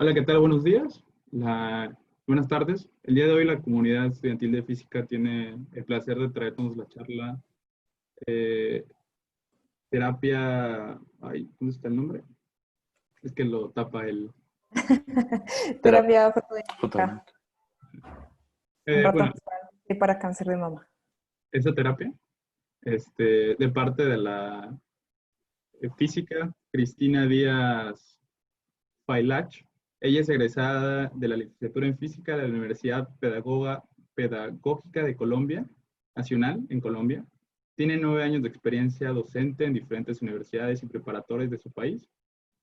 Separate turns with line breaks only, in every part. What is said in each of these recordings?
Hola, ¿qué tal? Buenos días. Buenas tardes. El día de hoy la comunidad estudiantil de física tiene el placer de traernos la charla eh, terapia. Ay, ¿dónde está el nombre? Es que lo tapa el.
Terapia
Terapia fotodinámica
fotónica.
en
Bueno,
ratones para cáncer de mama.
esa terapia, de parte de la física Cristina Díaz Failach. Ella es egresada de la licenciatura en física de la Universidad Pedagógica de Colombia, Nacional, en Colombia. Tiene 9 años de experiencia docente en diferentes universidades y preparatorias de su país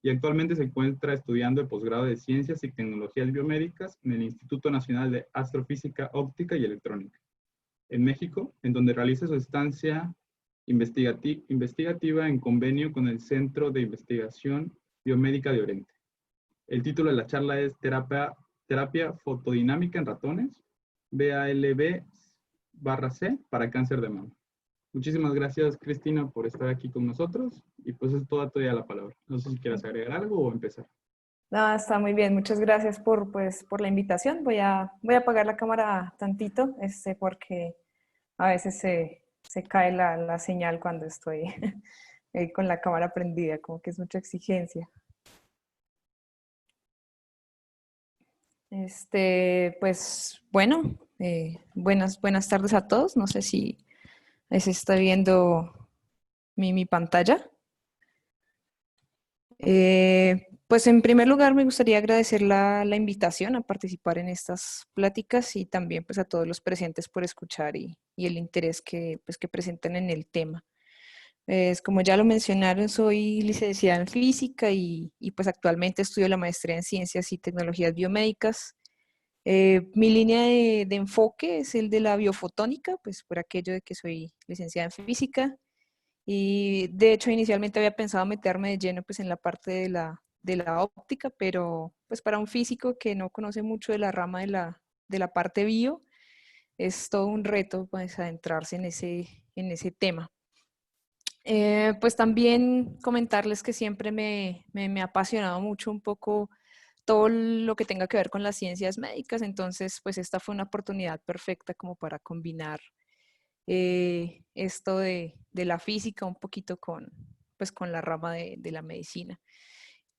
y actualmente se encuentra estudiando el posgrado de Ciencias y Tecnologías Biomédicas en el Instituto Nacional de Astrofísica Óptica y Electrónica, en México, en donde realiza su estancia investigativa en convenio con el Centro de Investigación Biomédica de Oriente. El título de la charla es Terapia Fotodinámica en Ratones, BALB/C para cáncer de mama. Muchísimas gracias, Cristina, por estar aquí con nosotros. Y pues es toda tuya la palabra. No sé si quieras agregar algo o empezar.
No, está muy bien. Muchas gracias por la invitación. Voy a apagar la cámara tantito, porque a veces se cae la señal cuando estoy con la cámara prendida, como que es mucha exigencia. Pues bueno, buenas tardes a todos. No sé si se está viendo mi pantalla. Pues en primer lugar me gustaría agradecer la invitación a participar en estas pláticas y también pues a todos los presentes por escuchar y el interés que presentan en el tema. Como ya lo mencionaron, soy licenciada en física y pues actualmente estudio la maestría en ciencias y tecnologías biomédicas. Mi línea de enfoque es el de la biofotónica, pues por aquello de que soy licenciada en física. Y de hecho, inicialmente había pensado meterme de lleno pues, en la parte de la óptica, pero pues para un físico que no conoce mucho de la rama de la parte bio, es todo un reto pues, adentrarse en ese tema. Pues también comentarles que siempre me ha apasionado mucho un poco todo lo que tenga que ver con las ciencias médicas, entonces pues esta fue una oportunidad perfecta como para combinar esto de la física un poquito pues, con la rama de la medicina.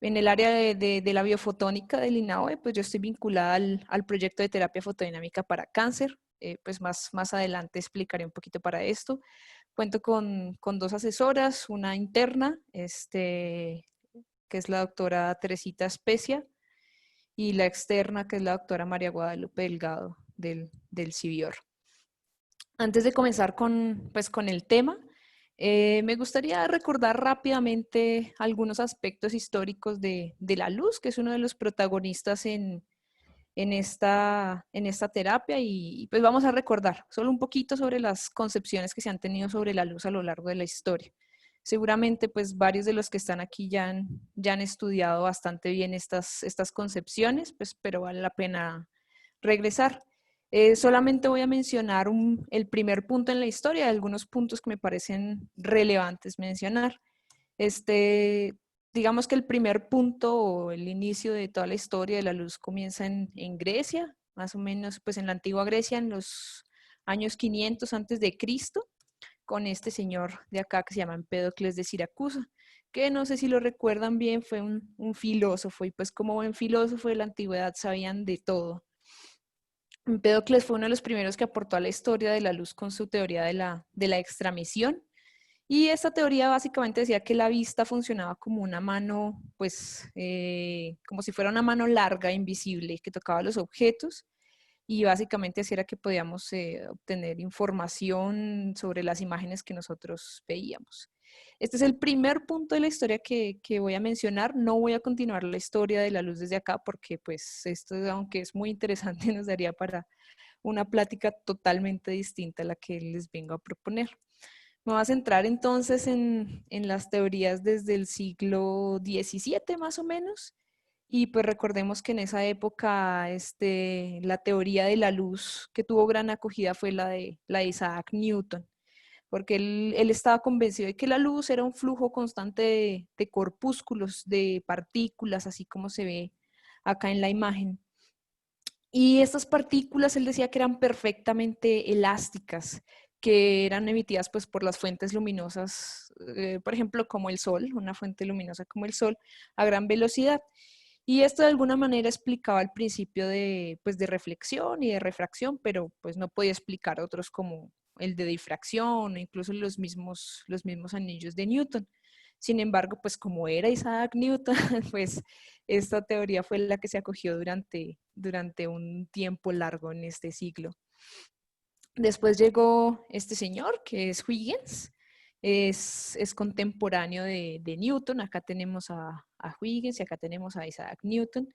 En el área de la biofotónica del INAOE, pues yo estoy vinculada al proyecto de terapia fotodinámica para cáncer. Pues más adelante explicaré un poquito para esto. Cuento con dos asesoras, una interna, que es la doctora Teresita Especia, y la externa, que es la doctora María Guadalupe Delgado del CIBIOR. Antes de comenzar pues, con el tema, me gustaría recordar rápidamente algunos aspectos históricos de la luz, que es uno de los protagonistas en esta terapia y pues vamos a recordar solo un poquito sobre las concepciones que se han tenido sobre la luz a lo largo de la historia. Seguramente pues varios de los que están aquí ya han estudiado bastante bien estas concepciones, pues, pero vale la pena regresar. Solamente voy a mencionar el primer punto en la historia, algunos puntos que me parecen relevantes mencionar. Digamos que el primer punto o el inicio de toda la historia de la luz comienza en Grecia, más o menos pues en la antigua Grecia, en los años 500 antes de Cristo, con este señor de acá que se llama Empédocles de Siracusa, que no sé si lo recuerdan bien, fue un filósofo y pues como buen filósofo de la antigüedad sabían de todo. Empédocles fue uno de los primeros que aportó a la historia de la luz con su teoría de la extramisión. Y esta teoría básicamente decía que la vista funcionaba como una mano, pues, como si fuera una mano larga, invisible, que tocaba los objetos. Y básicamente así era que podíamos obtener información sobre las imágenes que nosotros veíamos. Este es el primer punto de la historia que voy a mencionar. No voy a continuar la historia de la luz desde acá porque pues esto, aunque es muy interesante, nos daría para una plática totalmente distinta a la que les vengo a proponer. Me voy a centrar entonces en las teorías desde el siglo XVII más o menos. Y pues recordemos que en esa época la teoría de la luz que tuvo gran acogida fue la de Isaac Newton, porque él estaba convencido de que la luz era un flujo constante de corpúsculos, de partículas, así como se ve acá en la imagen. Y estas partículas, él decía que eran perfectamente elásticas, que eran emitidas pues por las fuentes luminosas, por ejemplo, como el Sol, una fuente luminosa como el Sol, a gran velocidad. Y esto de alguna manera explicaba el principio de, pues, de reflexión y de refracción, pero pues no podía explicar otros como el de difracción o incluso los mismos anillos de Newton. Sin embargo, pues como era Isaac Newton, pues esta teoría fue la que se acogió durante un tiempo largo en este siglo. Después llegó este señor, que es Huygens, es contemporáneo de Newton. Acá tenemos a Huygens y acá tenemos a Isaac Newton.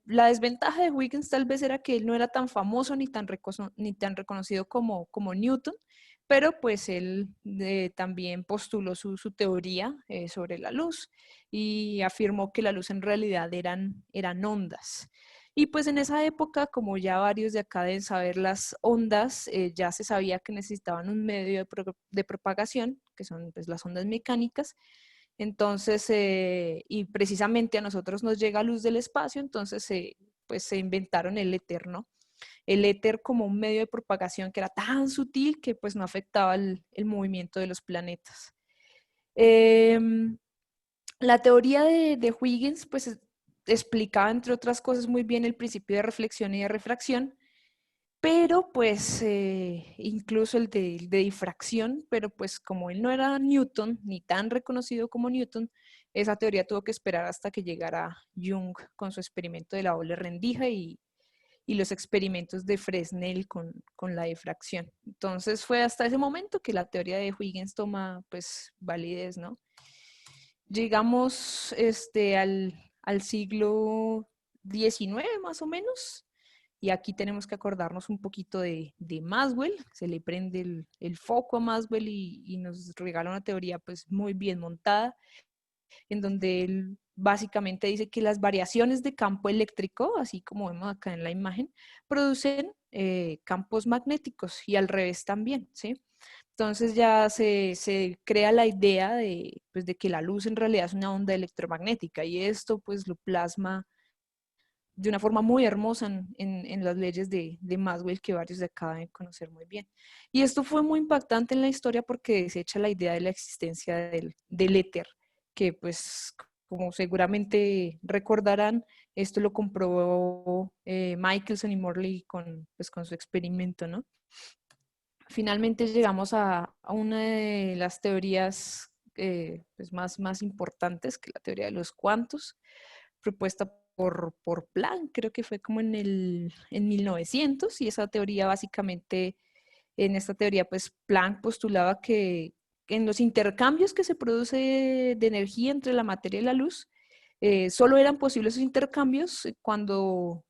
La desventaja de Huygens tal vez era que él no era tan famoso ni tan reconocido como Newton, pero pues él también postuló su teoría sobre la luz y afirmó que la luz en realidad eran ondas. Y pues en esa época, como ya varios de acá deben saber, las ondas ya se sabía que necesitaban un medio de propagación, que son pues, las ondas mecánicas. Entonces, y precisamente a nosotros nos llega luz del espacio, entonces pues se inventaron el éter, ¿no? El éter como un medio de propagación que era tan sutil que pues no afectaba el movimiento de los planetas. La teoría de Huygens pues explicaba entre otras cosas muy bien el principio de reflexión y de refracción, pero pues incluso el de difracción, pero pues como él no era Newton, ni tan reconocido como Newton, esa teoría tuvo que esperar hasta que llegara Jung con su experimento de la doble rendija y los experimentos de Fresnel con la difracción. Entonces fue hasta ese momento que la teoría de Huygens toma pues validez, ¿no? Llegamos al siglo XIX más o menos, y aquí tenemos que acordarnos un poquito de Maxwell. Se le prende el foco a Maxwell y nos regala una teoría pues muy bien montada, en donde él básicamente dice que las variaciones de campo eléctrico, así como vemos acá en la imagen, producen campos magnéticos y al revés también, ¿sí? Entonces ya se crea la idea pues, de que la luz en realidad es una onda electromagnética y esto pues lo plasma de una forma muy hermosa en las leyes de Maxwell que varios de acá deben conocer muy bien. Y esto fue muy impactante en la historia porque desecha la idea de la existencia del éter, que pues como seguramente recordarán, esto lo comprobó Michelson y Morley pues, con su experimento, ¿no? Finalmente llegamos a una de las teorías pues más importantes, que la teoría de los cuantos, propuesta por Planck, creo que fue como en 1900, y esa teoría básicamente, en esta teoría pues Planck postulaba que en los intercambios que se produce de energía entre la materia y la luz, solo eran posibles esos intercambios cuando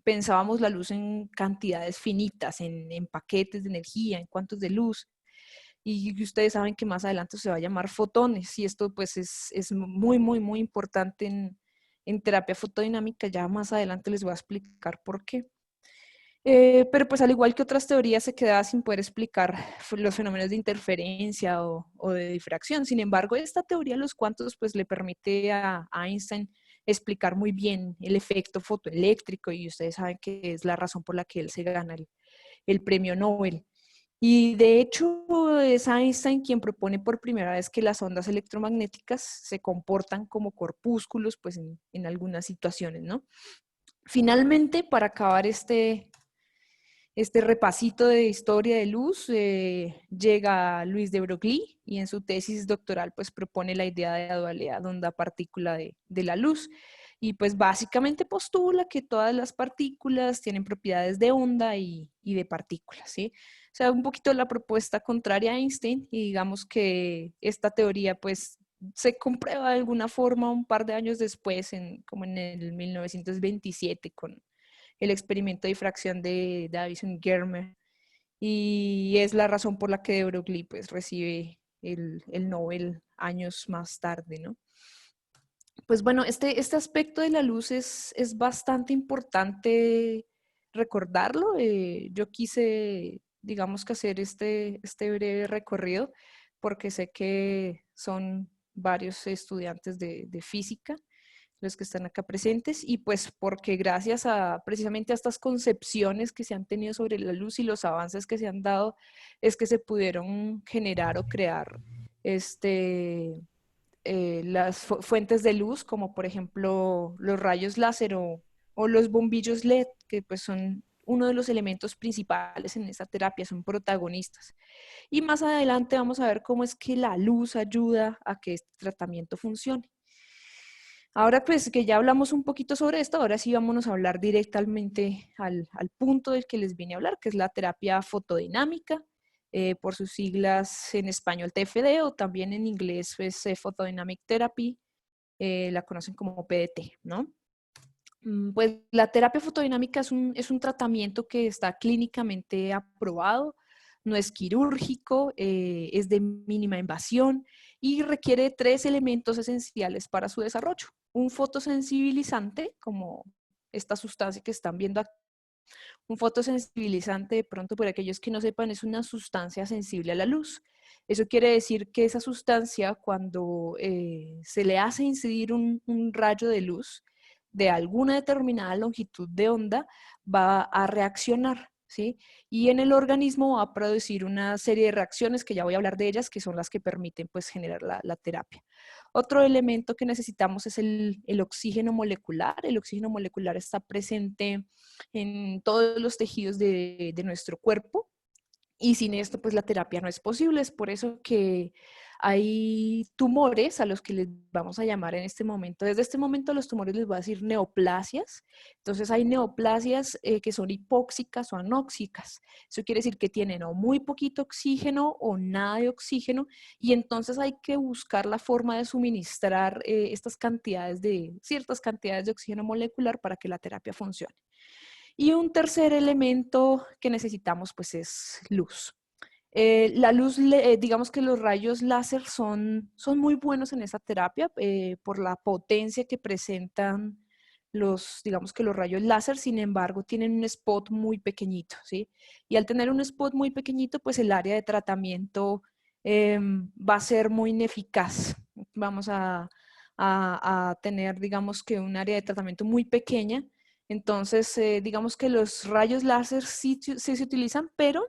pensábamos la luz en cantidades finitas, en paquetes de energía, en cuantos de luz. Y ustedes saben que más adelante se va a llamar fotones, y esto pues es muy importante en terapia fotodinámica. Ya más adelante les voy a explicar por qué. Pero pues al igual que otras teorías se quedaba sin poder explicar los fenómenos de interferencia o de difracción. Sin embargo, esta teoría de los cuantos pues le permite a Einstein explicar muy bien el efecto fotoeléctrico, y ustedes saben que es la razón por la que él se gana el premio Nobel. Y de hecho es Einstein quien propone por primera vez que las ondas electromagnéticas se comportan como corpúsculos pues en algunas situaciones, ¿no? Finalmente, para acabar este repasito de historia de luz, llega Luis de Broglie y en su tesis doctoral pues propone la idea de la dualidad onda-partícula de la luz, y pues básicamente postula que todas las partículas tienen propiedades de onda y de partículas, ¿sí? O sea, un poquito la propuesta contraria a Einstein, y digamos que esta teoría pues se comprueba de alguna forma un par de años después, como en el 1927, con el experimento de difracción de Davison-Germer, y es la razón por la que de Broglie pues, recibe el Nobel años más tarde, ¿no? Pues bueno, este aspecto de la luz es bastante importante recordarlo. Yo quise, digamos que hacer este breve recorrido porque sé que son varios estudiantes de física los que están acá presentes, y pues porque gracias a precisamente a estas concepciones que se han tenido sobre la luz y los avances que se han dado, es que se pudieron generar o crear las fuentes de luz, como por ejemplo los rayos láser o los bombillos LED, que pues son uno de los elementos principales en esta terapia, son protagonistas. Y más adelante vamos a ver cómo es que la luz ayuda a que este tratamiento funcione. Ahora pues que ya hablamos un poquito sobre esto, ahora sí vámonos a hablar directamente al punto del que les vine a hablar, que es la terapia fotodinámica, por sus siglas en español TFD o también en inglés pues Photodynamic Therapy, la conocen como PDT, ¿no? Pues la terapia fotodinámica es un tratamiento que está clínicamente aprobado, no es quirúrgico, es de mínima invasión y requiere 3 elementos esenciales para su desarrollo. Un fotosensibilizante, como esta sustancia que están viendo aquí. Un fotosensibilizante, de pronto por aquellos que no sepan, es una sustancia sensible a la luz. Eso quiere decir que esa sustancia, cuando se le hace incidir un rayo de luz de alguna determinada longitud de onda, va a reaccionar, ¿sí? Y en el organismo va a producir una serie de reacciones, que ya voy a hablar de ellas, que son las que permiten pues generar la terapia. Otro elemento que necesitamos es el oxígeno molecular. El oxígeno molecular está presente en todos los tejidos de nuestro cuerpo. Y sin esto, pues la terapia no es posible. Es por eso que hay tumores a los que les vamos a llamar en este momento. Desde este momento a los tumores les voy a decir neoplasias. Entonces hay neoplasias que son hipóxicas o anóxicas. Eso quiere decir que tienen o muy poquito oxígeno o nada de oxígeno. Y entonces hay que buscar la forma de suministrar ciertas cantidades de oxígeno molecular para que la terapia funcione. Y un tercer elemento que necesitamos pues es luz. La luz, digamos que los rayos láser son muy buenos en esta terapia por la potencia que presentan digamos que los rayos láser. Sin embargo, tienen un spot muy pequeñito, ¿sí? Y al tener un spot muy pequeñito, pues el área de tratamiento va a ser muy ineficaz. Vamos a tener, digamos que un área de tratamiento muy pequeña. Entonces, digamos que los rayos láser sí se utilizan, pero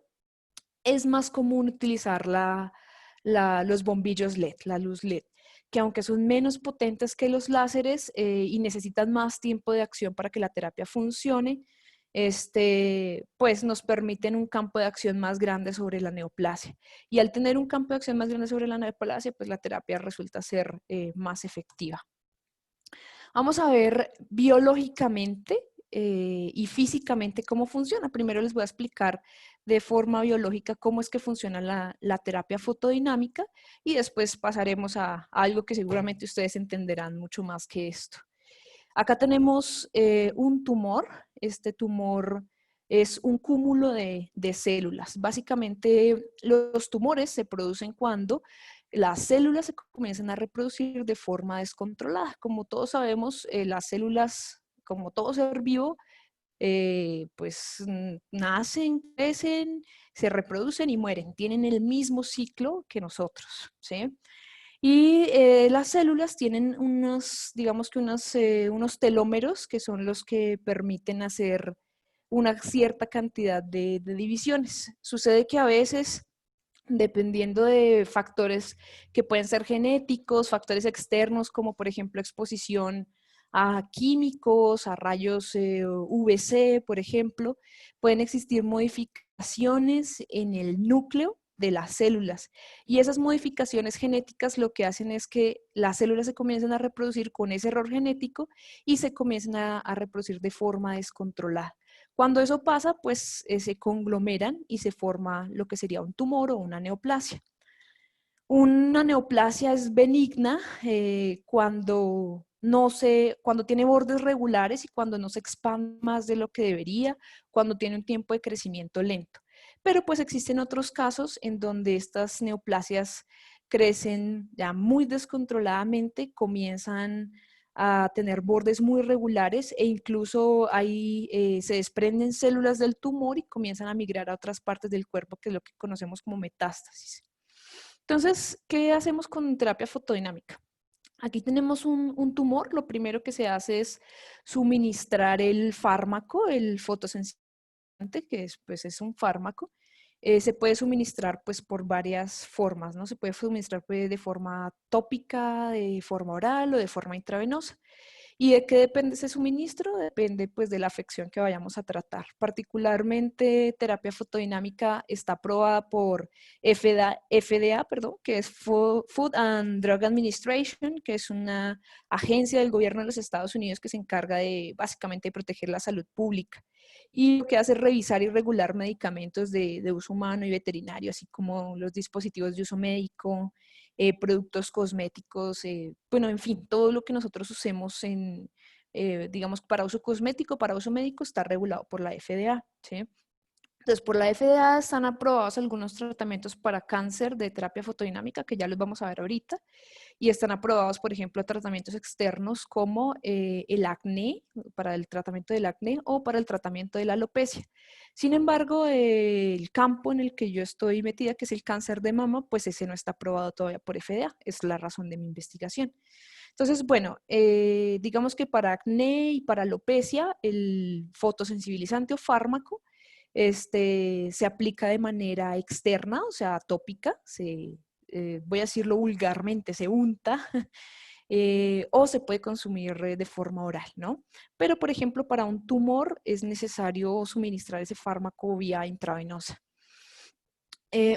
es más común utilizar los bombillos LED, la luz LED, que aunque son menos potentes que los láseres y necesitan más tiempo de acción para que la terapia funcione, pues nos permiten un campo de acción más grande sobre la neoplasia. Y al tener un campo de acción más grande sobre la neoplasia, pues la terapia resulta ser más efectiva. Vamos a ver biológicamente y físicamente cómo funciona. Primero les voy a explicar de forma biológica cómo es que funciona la terapia fotodinámica y después pasaremos a algo que seguramente ustedes entenderán mucho más que esto. Acá tenemos un tumor. Este tumor es un cúmulo de células. Básicamente los tumores se producen cuando las células se comienzan a reproducir de forma descontrolada. Como todos sabemos, las células, como todo ser vivo, pues nacen, crecen, se reproducen y mueren. Tienen el mismo ciclo que nosotros, ¿sí? Y las células tienen digamos que unos telómeros que son los que permiten hacer una cierta cantidad de divisiones. Sucede que a veces, dependiendo de factores que pueden ser genéticos, factores externos, como por ejemplo exposición a químicos, a rayos UVC, por ejemplo, pueden existir modificaciones en el núcleo de las células. Y esas modificaciones genéticas lo que hacen es que las células se comiencen a reproducir con ese error genético y se comiencen a reproducir de forma descontrolada. Cuando eso pasa, pues se conglomeran y se forma lo que sería un tumor o una neoplasia. Una neoplasia es benigna cuando tiene bordes regulares y cuando no se expande más de lo que debería, cuando tiene un tiempo de crecimiento lento. Pero pues existen otros casos en donde estas neoplasias crecen ya muy descontroladamente, comienzan a tener bordes muy regulares e incluso ahí se desprenden células del tumor y comienzan a migrar a otras partes del cuerpo, que es lo que conocemos como metástasis. Entonces, ¿qué hacemos con terapia fotodinámica? Aquí tenemos un tumor. Lo primero que se hace es suministrar el fármaco, el fotosensibilizante, que es, pues, es un fármaco. Se puede suministrar pues, por varias formas, ¿no? Se puede suministrar pues, de forma tópica, de forma oral o de forma intravenosa. ¿Y de qué depende ese suministro? Depende pues de la afección que vayamos a tratar. Particularmente terapia fotodinámica está aprobada por FDA, perdón, que es Food and Drug Administration, que es una agencia del gobierno de los Estados Unidos que se encarga de básicamente de proteger la salud pública. Y lo que hace es revisar y regular medicamentos de uso humano y veterinario, así como los dispositivos de uso médico, productos cosméticos, bueno, en fin, todo lo que nosotros usemos en, digamos, para uso cosmético, para uso médico, está regulado por la FDA, ¿sí? Entonces, por la FDA están aprobados algunos tratamientos para cáncer de terapia fotodinámica, que ya los vamos a ver ahorita, y están aprobados, por ejemplo, tratamientos externos como el acné, para el tratamiento del acné o para el tratamiento de la alopecia. Sin embargo, el campo en el que yo estoy metida, que es el cáncer de mama, pues ese no está aprobado todavía por FDA, es la razón de mi investigación. Entonces, bueno, digamos que para acné y para alopecia, el fotosensibilizante o fármaco se aplica de manera externa, o sea, tópica, voy a decirlo vulgarmente, se unta, o se puede consumir de forma oral, ¿no? Pero, por ejemplo, para un tumor es necesario suministrar ese fármaco vía intravenosa.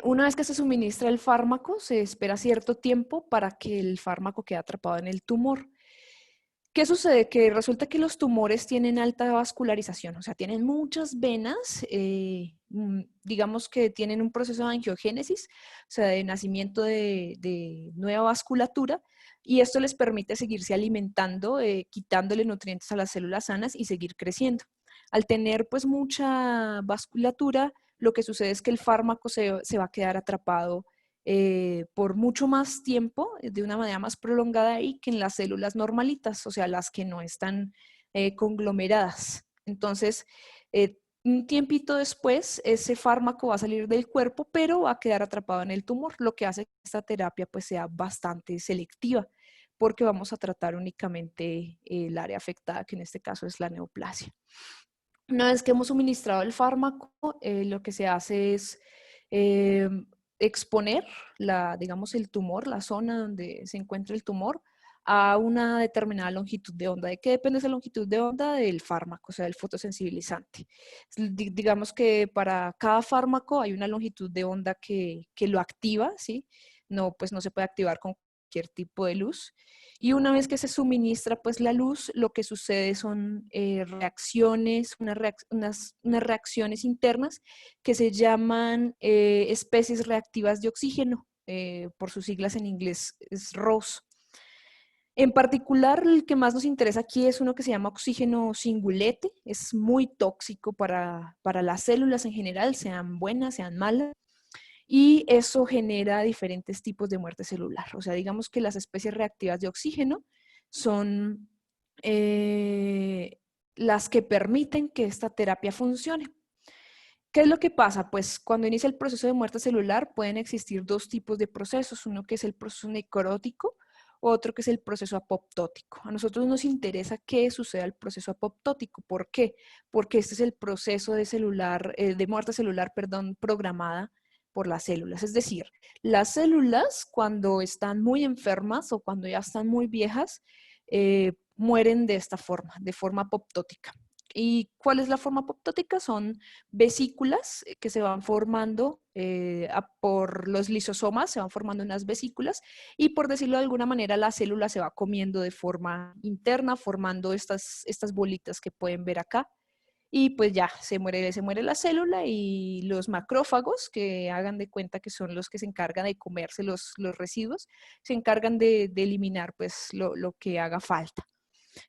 Una vez que se suministra el fármaco, se espera cierto tiempo para que el fármaco quede atrapado en el tumor. ¿Qué sucede? Que resulta que los tumores tienen alta vascularización, o sea, tienen muchas venas, digamos que tienen un proceso de angiogénesis, o sea, de nacimiento de nueva vasculatura, y esto les permite seguirse alimentando, quitándole nutrientes a las células sanas y seguir creciendo. Al tener pues mucha vasculatura, lo que sucede es que el fármaco se va a quedar atrapado por mucho más tiempo, de una manera más prolongada ahí que en las células normalitas, o sea, las que no están conglomeradas. Entonces, un tiempito después, ese fármaco va a salir del cuerpo, pero va a quedar atrapado en el tumor, lo que hace que esta terapia pues sea bastante selectiva, porque vamos a tratar únicamente el área afectada, que en este caso es la neoplasia. Una vez que hemos suministrado el fármaco, lo que se hace es eh, exponer digamos, el tumor, la zona donde se encuentra el tumor, a una determinada longitud de onda. ¿De qué depende esa longitud de onda? Del fármaco, o sea, del fotosensibilizante. Digamos que para cada fármaco hay una longitud de onda que lo activa, ¿sí? No, pues no se puede activar con cualquier tipo de luz. Y una vez que se suministra pues la luz, lo que sucede son reacciones, unas reacciones internas que se llaman especies reactivas de oxígeno, por sus siglas en inglés es ROS. En particular, el que más nos interesa aquí es uno que se llama oxígeno cingulete, es muy tóxico para las células en general, sean buenas, sean malas. Y eso genera diferentes tipos de muerte celular. O sea, digamos que las especies reactivas de oxígeno son las que permiten que esta terapia funcione. ¿Qué es lo que pasa? Pues cuando inicia el proceso de muerte celular pueden existir dos tipos de procesos, uno que es el proceso necrótico, otro que es el proceso apoptótico. A nosotros nos interesa que suceda el proceso apoptótico. ¿Por qué? Porque este es el proceso de muerte celular, perdón, programada por las células. Es decir, las células cuando están muy enfermas o cuando ya están muy viejas, mueren de esta forma, de forma apoptótica. ¿Y cuál es la forma apoptótica? Son vesículas que se van formando por los lisosomas, se van formando unas vesículas y por decirlo de alguna manera la célula se va comiendo de forma interna, formando estas bolitas que pueden ver acá. Y pues ya, se muere la célula y los macrófagos, que hagan de cuenta que son los que se encargan de comerse los residuos, se encargan de eliminar pues lo que haga falta.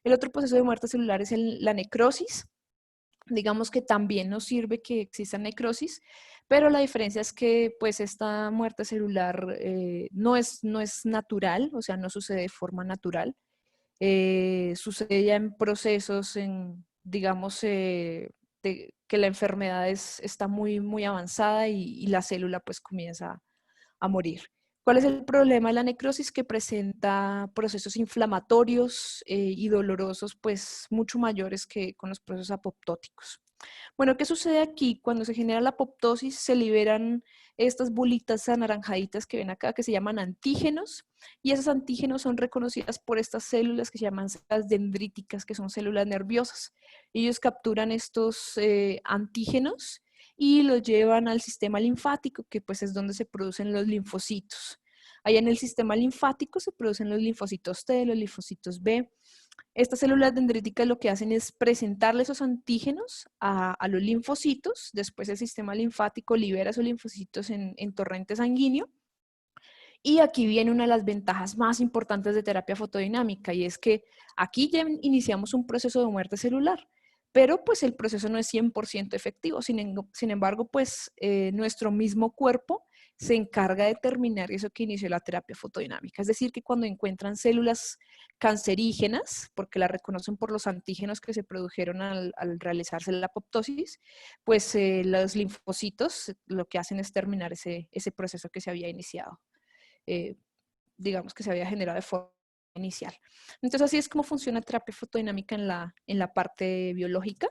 El otro proceso de muerte celular es la necrosis. Digamos que también nos sirve que exista necrosis, pero la diferencia es que pues esta muerte celular no es natural, o sea, no sucede de forma natural. Sucede ya en procesos, digamos, que la enfermedad está muy, muy avanzada y la célula pues comienza a morir. ¿Cuál es el problema de la necrosis? Que presenta procesos inflamatorios y dolorosos, pues mucho mayores que con los procesos apoptóticos. Bueno, ¿qué sucede aquí? Cuando se genera la apoptosis, se liberan estas bolitas anaranjaditas que ven acá, que se llaman antígenos, y esos antígenos son reconocidas por estas células que se llaman células dendríticas, que son células nerviosas. Ellos capturan estos antígenos y los llevan al sistema linfático, que pues es donde se producen los linfocitos. Allá en el sistema linfático se producen los linfocitos T, los linfocitos B. Estas células dendríticas lo que hacen es presentarle esos antígenos a los linfocitos, después el sistema linfático libera esos linfocitos en torrente sanguíneo. Y aquí viene una de las ventajas más importantes de terapia fotodinámica, y es que aquí ya iniciamos un proceso de muerte celular, pero pues el proceso no es 100% efectivo. Sin embargo, pues nuestro mismo cuerpo se encarga de terminar eso que inició la terapia fotodinámica. Es decir, que cuando encuentran células cancerígenas, porque las reconocen por los antígenos que se produjeron al realizarse la apoptosis, pues los linfocitos lo que hacen es terminar ese proceso que se había iniciado. Digamos que se había generado de forma inicial. Entonces así es como funciona terapia fotodinámica en la parte biológica.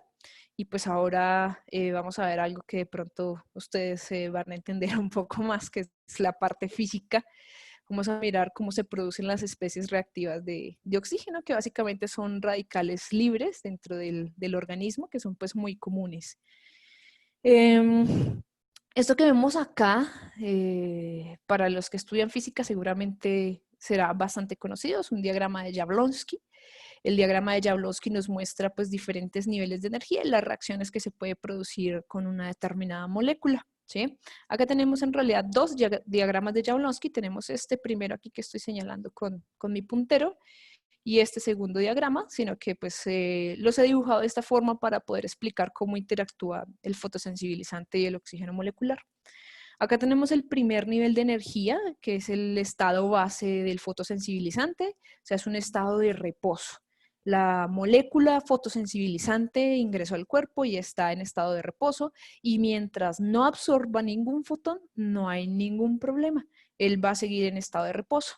Y pues ahora vamos a ver algo que de pronto ustedes van a entender un poco más, que es la parte física. Vamos a mirar cómo se producen las especies reactivas de oxígeno, que básicamente son radicales libres dentro del organismo, que son pues muy comunes. Esto que vemos acá, para los que estudian física seguramente será bastante conocido, es un diagrama de Jablonski. El diagrama de Jablonski nos muestra pues diferentes niveles de energía y las reacciones que se puede producir con una determinada molécula, ¿sí? Acá tenemos en realidad dos diagramas de Jablonski. Tenemos este primero aquí que estoy señalando con mi puntero, y este segundo diagrama, sino que pues los he dibujado de esta forma para poder explicar cómo interactúa el fotosensibilizante y el oxígeno molecular. Acá tenemos el primer nivel de energía, que es el estado base del fotosensibilizante, o sea, es un estado de reposo. La molécula fotosensibilizante ingresó al cuerpo y está en estado de reposo, y mientras no absorba ningún fotón, no hay ningún problema. Él va a seguir en estado de reposo.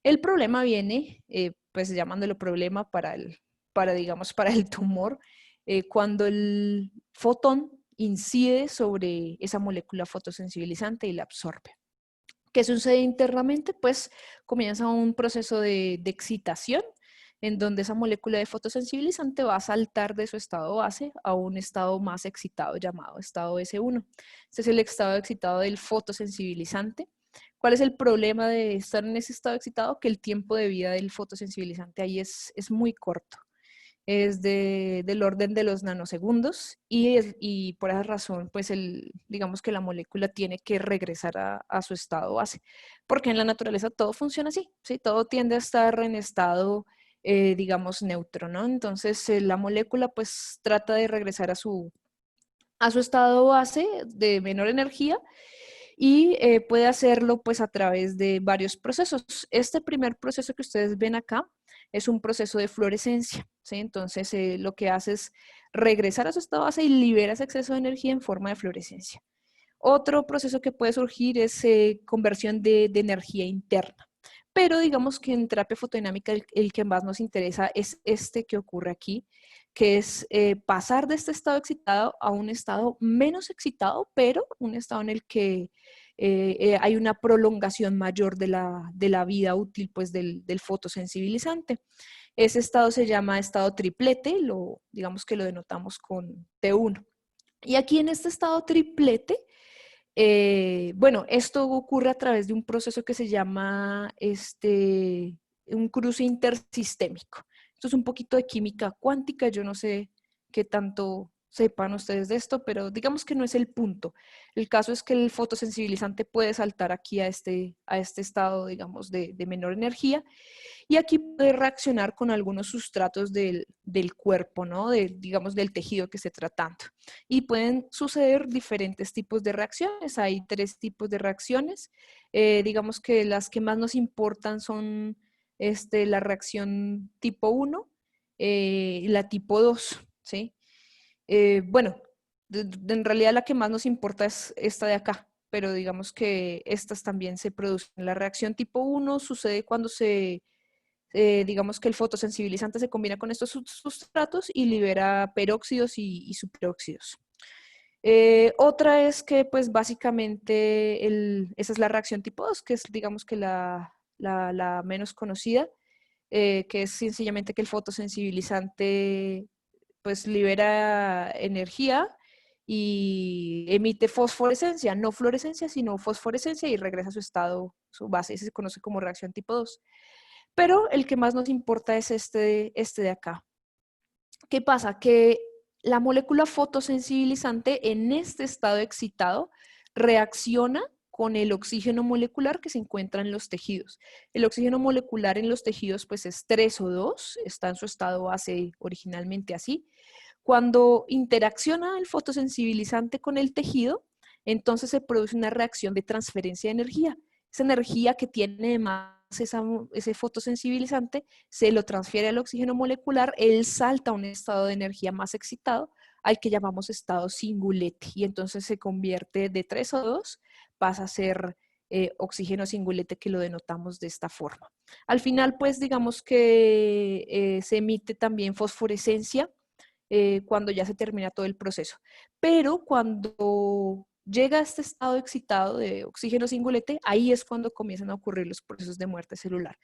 El problema viene, pues llamándolo problema digamos, para el tumor, cuando el fotón incide sobre esa molécula fotosensibilizante y la absorbe. ¿Qué sucede internamente? Pues comienza un proceso de excitación, en donde esa molécula de fotosensibilizante va a saltar de su estado base a un estado más excitado llamado estado S1. Este es el estado excitado del fotosensibilizante. ¿Cuál es el problema de estar en ese estado excitado? Que el tiempo de vida del fotosensibilizante ahí es muy corto. Es del orden de los nanosegundos, y por esa razón, pues digamos que la molécula tiene que regresar a su estado base, porque en la naturaleza todo funciona así, ¿sí? Todo tiende a estar en estado, digamos, neutro, ¿no? Entonces la molécula pues trata de regresar a su estado base de menor energía, y puede hacerlo pues a través de varios procesos. Este primer proceso que ustedes ven acá es un proceso de fluorescencia, ¿sí? Entonces lo que hace es regresar a su estado base y libera ese exceso de energía en forma de fluorescencia. Otro proceso que puede surgir es conversión de energía interna. Pero digamos que en terapia fotodinámica el que más nos interesa es este que ocurre aquí, que es pasar de este estado excitado a un estado menos excitado, pero un estado en el que hay una prolongación mayor de la vida útil pues, del fotosensibilizante. Ese estado se llama estado triplete, digamos que lo denotamos con T1. Y aquí en este estado triplete, bueno, esto ocurre a través de un proceso que se llama un cruce intersistémico. Esto es un poquito de química cuántica, yo no sé qué tanto sepan ustedes de esto, pero digamos que no es el punto. El caso es que el fotosensibilizante puede saltar aquí a este estado, digamos, de menor energía, y aquí puede reaccionar con algunos sustratos del cuerpo, ¿no? Digamos, del tejido que esté tratando. Y pueden suceder diferentes tipos de reacciones. Hay 3 tipos de reacciones. Digamos que las que más nos importan son la reacción tipo 1 y la tipo 2, ¿sí? Bueno, en realidad la que más nos importa es esta de acá, pero digamos que estas también se producen. La reacción tipo 1 sucede cuando digamos que el fotosensibilizante se combina con estos sustratos y libera peróxidos y superóxidos. Otra es que, pues, básicamente, esa es la reacción tipo 2, que es, digamos que la menos conocida, que es sencillamente que el fotosensibilizante, pues, libera energía y emite fosforescencia, no fluorescencia, sino fosforescencia y regresa a su estado, su base. Ese se conoce como reacción tipo 2. Pero el que más nos importa es este de acá. ¿Qué pasa? Que la molécula fotosensibilizante en este estado excitado reacciona con el oxígeno molecular que se encuentra en los tejidos. El oxígeno molecular en los tejidos pues es 3O2, está en su estado base originalmente así. Cuando interacciona el fotosensibilizante con el tejido, entonces se produce una reacción de transferencia de energía. Esa energía que tiene más ese fotosensibilizante se lo transfiere al oxígeno molecular, él salta a un estado de energía más excitado, al que llamamos estado singulete, y entonces se convierte de 3O2, pasa a ser oxígeno singulete, que lo denotamos de esta forma. Al final, pues digamos que se emite también fosforescencia cuando ya se termina todo el proceso. Pero cuando llega a este estado excitado de oxígeno singulete, ahí es cuando comienzan a ocurrir los procesos de muerte celular.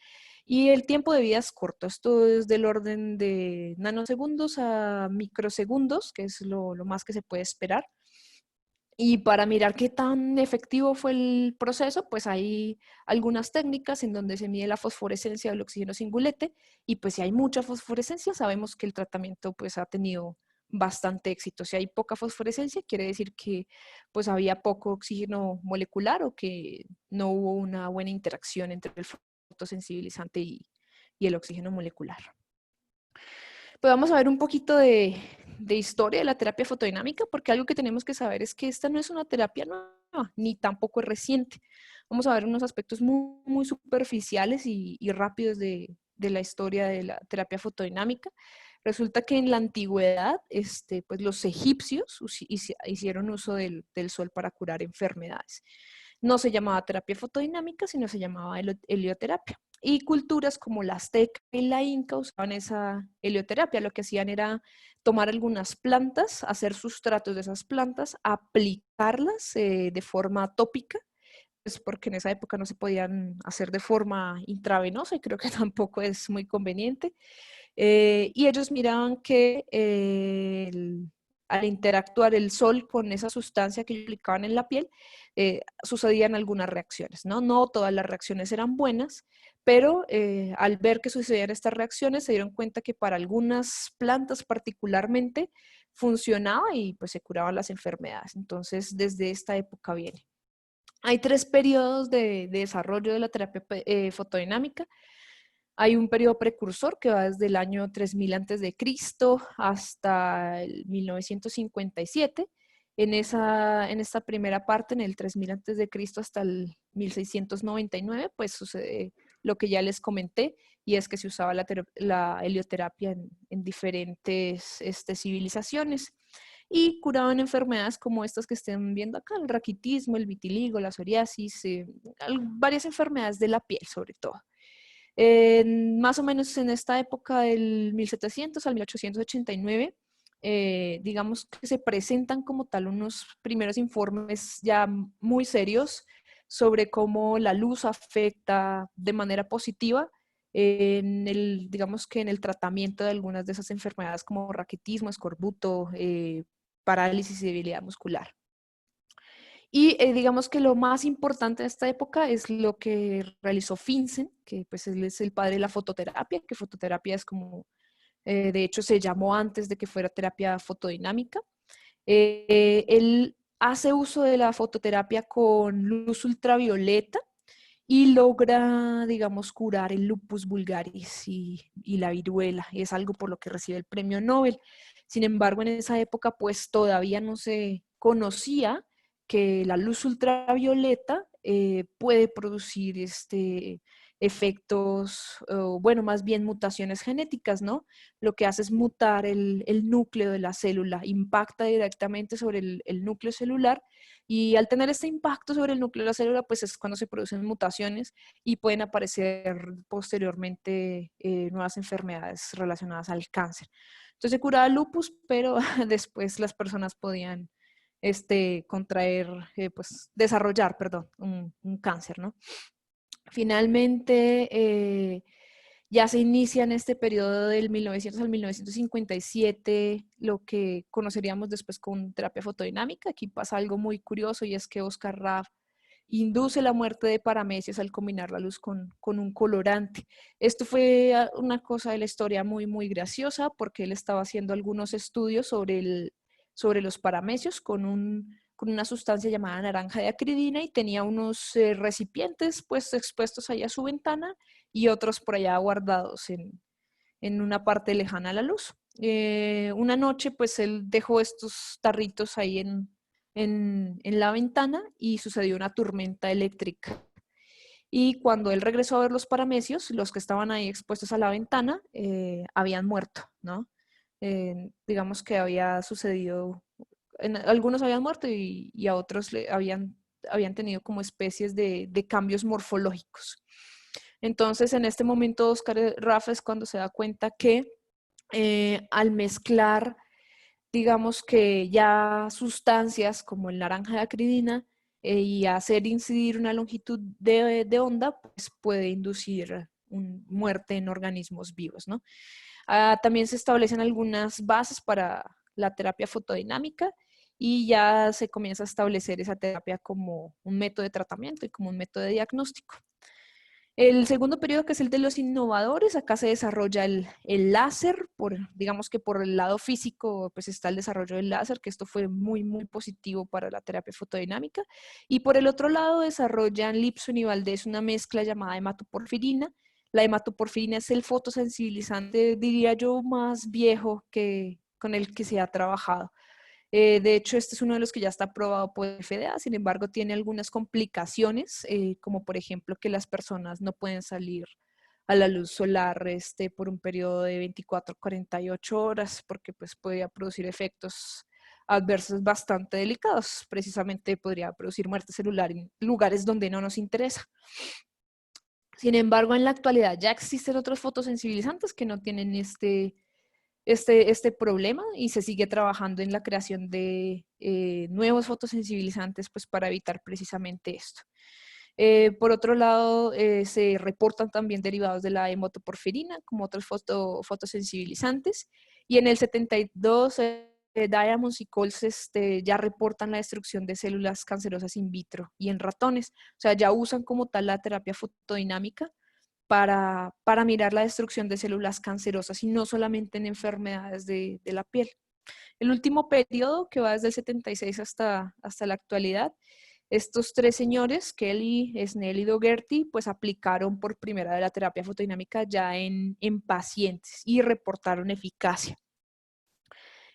Y el tiempo de vida es corto, esto es del orden de nanosegundos a microsegundos, que es lo más que se puede esperar. Y para mirar qué tan efectivo fue el proceso, pues hay algunas técnicas en donde se mide la fosforescencia del oxígeno singulete, y pues si hay mucha fosforescencia, sabemos que el tratamiento pues ha tenido bastante éxito. Si hay poca fosforescencia, quiere decir que pues había poco oxígeno molecular o que no hubo una buena interacción entre el fotosensibilizante y el oxígeno molecular. Pues vamos a ver un poquito de historia de la terapia fotodinámica, porque algo que tenemos que saber es que esta no es una terapia nueva, ni tampoco es reciente. Vamos a ver unos aspectos muy superficiales y rápidos de la historia de la terapia fotodinámica. Resulta que en la antigüedad, pues los egipcios hicieron uso del sol para curar enfermedades. No se llamaba terapia fotodinámica, sino se llamaba helioterapia. Y culturas como la azteca y la inca usaban esa helioterapia. Lo que hacían era tomar algunas plantas, hacer sustratos de esas plantas, aplicarlas de forma tópica, pues porque en esa época no se podían hacer de forma intravenosa y creo que tampoco es muy conveniente. Y ellos miraban que al interactuar el sol con esa sustancia que aplicaban en la piel, sucedían algunas reacciones, ¿no? No todas las reacciones eran buenas, pero al ver que sucedían estas reacciones se dieron cuenta que para algunas plantas particularmente funcionaba y pues se curaban las enfermedades. Entonces, desde esta época viene. Hay 3 periodos de desarrollo de la terapia fotodinámica. Hay un periodo precursor que va desde el año 3000 a.C. hasta el 1957. En esta primera parte, en el 3000 a.C. hasta el 1699, pues sucede lo que ya les comenté, y es que se usaba la helioterapia en diferentes civilizaciones y curaban enfermedades como estas que estén viendo acá, el raquitismo, el vitiligo, la psoriasis, varias enfermedades de la piel sobre todo. Más o menos en esta época del 1700 al 1889, digamos que se presentan como tal unos primeros informes ya muy serios sobre cómo la luz afecta de manera positiva digamos que en el tratamiento de algunas de esas enfermedades como raquitismo, escorbuto, parálisis y debilidad muscular. Y digamos que lo más importante de esta época es lo que realizó Finsen, que pues él es el padre de la fototerapia, que fototerapia es como, de hecho se llamó antes de que fuera terapia fotodinámica. Él hace uso de la fototerapia con luz ultravioleta y logra, digamos, curar el lupus vulgaris y la viruela. Y es algo por lo que recibe el premio Nobel. Sin embargo, en esa época, pues todavía no se conocía que la luz ultravioleta puede producir efectos, bueno, más bien mutaciones genéticas, ¿no? Lo que hace es mutar el núcleo de la célula, impacta directamente sobre el núcleo celular y al tener este impacto sobre el núcleo de la célula, pues es cuando se producen mutaciones y pueden aparecer posteriormente nuevas enfermedades relacionadas al cáncer. Entonces se curaba el lupus, pero después las personas podían contraer, pues desarrollar, perdón, un cáncer, ¿no? Finalmente, ya se inicia en este periodo del 1900 al 1957 lo que conoceríamos después con terapia fotodinámica. Aquí pasa algo muy curioso y es que Oscar Raff induce la muerte de paramecios al combinar la luz con un colorante. Esto fue una cosa de la historia muy, muy graciosa porque él estaba haciendo algunos estudios sobre los paramecios con una sustancia llamada naranja de acridina y tenía unos recipientes pues expuestos allá a su ventana y otros por allá guardados en una parte lejana a la luz. Una noche pues él dejó estos tarritos ahí en la ventana y sucedió una tormenta eléctrica. Y cuando él regresó a ver los paramecios, los que estaban ahí expuestos a la ventana, habían muerto, ¿no? Digamos que había sucedido, algunos habían muerto y a otros habían tenido como especies de cambios morfológicos. Entonces, en este momento, Oscar Raff es cuando se da cuenta que al mezclar, digamos que ya sustancias como el naranja de acridina y hacer incidir una longitud de onda, pues puede inducir muerte en organismos vivos, ¿no? También se establecen algunas bases para la terapia fotodinámica y ya se comienza a establecer esa terapia como un método de tratamiento y como un método de diagnóstico. El segundo periodo, que es el de los innovadores, acá se desarrolla el láser, digamos que por el lado físico, pues está el desarrollo del láser, que esto fue muy, muy positivo para la terapia fotodinámica. Y por el otro lado desarrollan Lipson y Valdés una mezcla llamada hematoporfirina. La hematoporfirina es el fotosensibilizante, diría yo, más viejo con el que se ha trabajado. De hecho, este es uno de los que ya está aprobado por FDA, sin embargo, tiene algunas complicaciones, como por ejemplo que las personas no pueden salir a la luz solar por un periodo de 24 a 48 horas, porque pues podría producir efectos adversos bastante delicados. Precisamente podría producir muerte celular en lugares donde no nos interesa. Sin embargo, en la actualidad ya existen otros fotosensibilizantes que no tienen este problema y se sigue trabajando en la creación de nuevos fotosensibilizantes pues, para evitar precisamente esto. Por otro lado, se reportan también derivados de la hematoporfirina como otros fotosensibilizantes y en el 72 Diamonds y Coles ya reportan la destrucción de células cancerosas in vitro y en ratones, o sea, ya usan como tal la terapia fotodinámica para mirar la destrucción de células cancerosas y no solamente en enfermedades de la piel. El último periodo, que va desde el 76 hasta la actualidad, estos tres señores, Kelly, Snell y Dougherty, pues aplicaron por primera vez la terapia fotodinámica ya en pacientes y reportaron eficacia.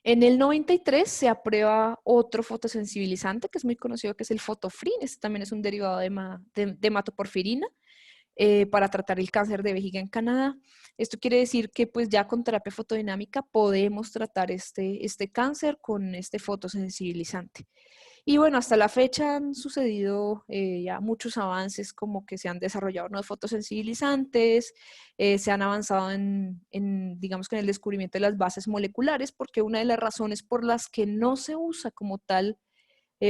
En el 93 se aprueba otro fotosensibilizante que es muy conocido, que es el Fotofrin. Este también es un derivado de hematoporfirina para tratar el cáncer de vejiga en Canadá. Esto quiere decir que pues ya con terapia fotodinámica podemos tratar este cáncer con este fotosensibilizante. Y bueno, hasta la fecha han sucedido ya muchos avances, como que se han desarrollado nuevos fotosensibilizantes, se han avanzado digamos que en el descubrimiento de las bases moleculares, porque una de las razones por las que no se usa como tal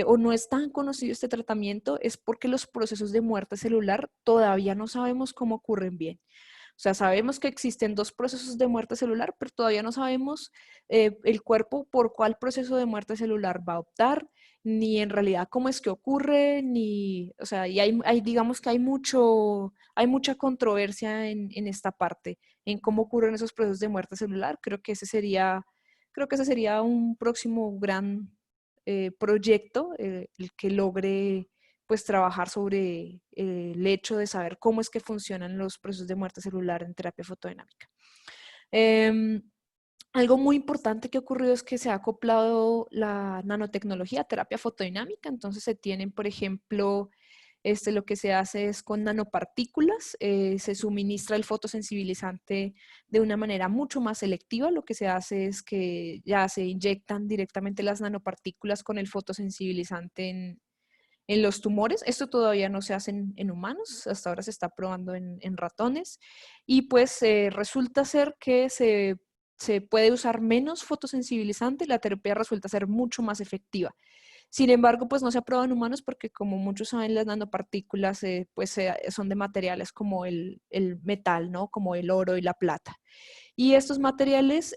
o no es tan conocido este tratamiento es porque los procesos de muerte celular todavía no sabemos cómo ocurren bien. O sea, sabemos que existen dos procesos de muerte celular, pero todavía no sabemos el cuerpo por cuál proceso de muerte celular va a optar, ni en realidad cómo es que ocurre, ni, o sea, y digamos que hay mucha controversia en esta parte, en cómo ocurren esos procesos de muerte celular. Creo que ese sería un próximo gran proyecto, el que logre pues trabajar sobre el hecho de saber cómo es que funcionan los procesos de muerte celular en terapia fotodinámica. Algo muy importante que ha ocurrido es que se ha acoplado la nanotecnología a terapia fotodinámica, entonces se tienen, por ejemplo, Lo que se hace es con nanopartículas, se suministra el fotosensibilizante de una manera mucho más selectiva. Lo que se hace es que ya se inyectan directamente las nanopartículas con el fotosensibilizante en los tumores. Esto todavía no se hace en humanos, hasta ahora se está probando en ratones. Y pues resulta ser que se puede usar menos fotosensibilizante, la terapia resulta ser mucho más efectiva. Sin embargo, pues no se ha probado en humanos porque, como muchos saben, las nanopartículas son de materiales como el metal, ¿no? Como el oro y la plata. Y estos materiales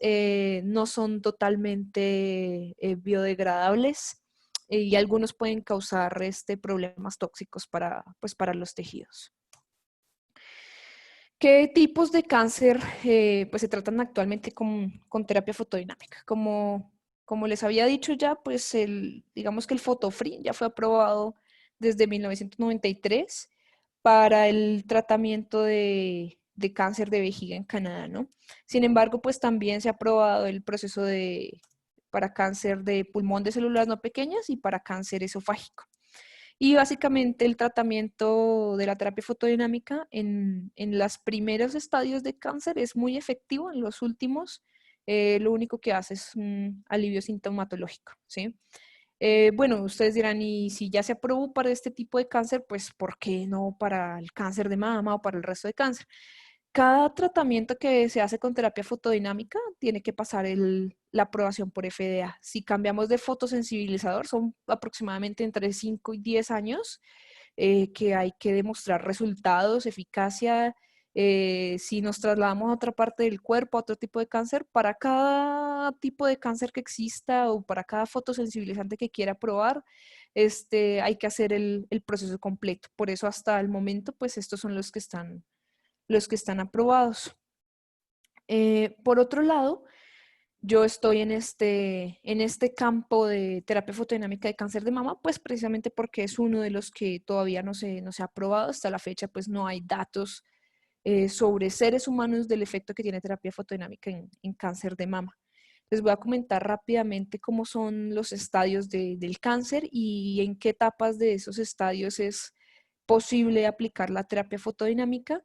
no son totalmente biodegradables, y algunos pueden causar problemas tóxicos pues, para los tejidos. ¿Qué tipos de cáncer pues se tratan actualmente con terapia fotodinámica? Como les había dicho ya, pues digamos que el Photofree ya fue aprobado desde 1993 para el tratamiento de cáncer de vejiga en Canadá, ¿no? Sin embargo, pues también se ha aprobado el proceso para cáncer de pulmón de células no pequeñas y para cáncer esofágico. Y básicamente el tratamiento de la terapia fotodinámica en los primeros estadios de cáncer es muy efectivo. En los últimos, lo único que hace es un alivio sintomatológico, ¿sí? Bueno, ustedes dirán, y si ya se aprobó para este tipo de cáncer, pues ¿por qué no para el cáncer de mama o para el resto de cáncer? Cada tratamiento que se hace con terapia fotodinámica tiene que pasar la aprobación por FDA. Si cambiamos de fotosensibilizador, son aproximadamente entre 5 y 10 años que hay que demostrar resultados, eficacia. Si nos trasladamos a otra parte del cuerpo, a otro tipo de cáncer, para cada tipo de cáncer que exista o para cada fotosensibilizante que quiera probar, hay que hacer el proceso completo. Por eso hasta el momento, pues estos son los que están aprobados. Por otro lado, yo estoy en este campo de terapia fotodinámica de cáncer de mama, pues precisamente porque es uno de los que todavía no se ha aprobado. Hasta la fecha, pues no hay datos sobre seres humanos del efecto que tiene terapia fotodinámica en cáncer de mama. Les voy a comentar rápidamente cómo son los estadios del cáncer y en qué etapas de esos estadios es posible aplicar la terapia fotodinámica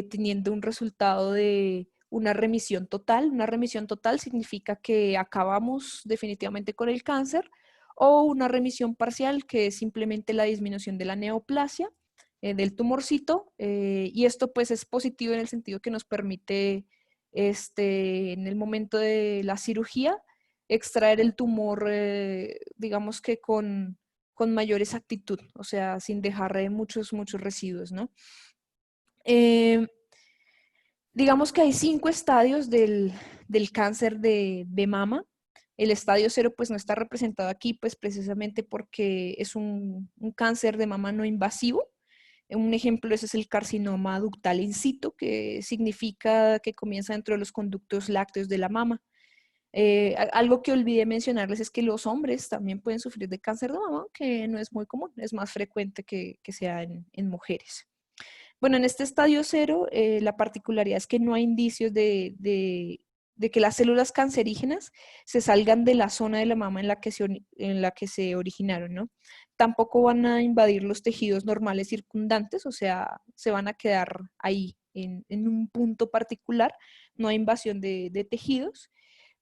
teniendo un resultado de una remisión total. Una remisión total significa que acabamos definitivamente con el cáncer, o una remisión parcial, que es simplemente la disminución de la neoplasia, del tumorcito, y esto pues es positivo en el sentido que nos permite en el momento de la cirugía extraer el tumor, digamos que con mayor exactitud, o sea, sin dejar muchos residuos, ¿no? Digamos que hay 5 estadios del cáncer de mama. El estadio 0 pues no está representado aquí, pues precisamente porque es un cáncer de mama no invasivo. Un ejemplo ese es el carcinoma ductal in situ, que significa que comienza dentro de los conductos lácteos de la mama. Algo que olvidé mencionarles es que los hombres también pueden sufrir de cáncer de mama, que no es muy común, es más frecuente que sea en mujeres. Bueno, en este estadio 0, la particularidad es que no hay indicios de que las células cancerígenas se salgan de la zona de la mama en la que se originaron, ¿no? Tampoco van a invadir los tejidos normales circundantes, o sea, se van a quedar ahí en un punto particular, no hay invasión de tejidos.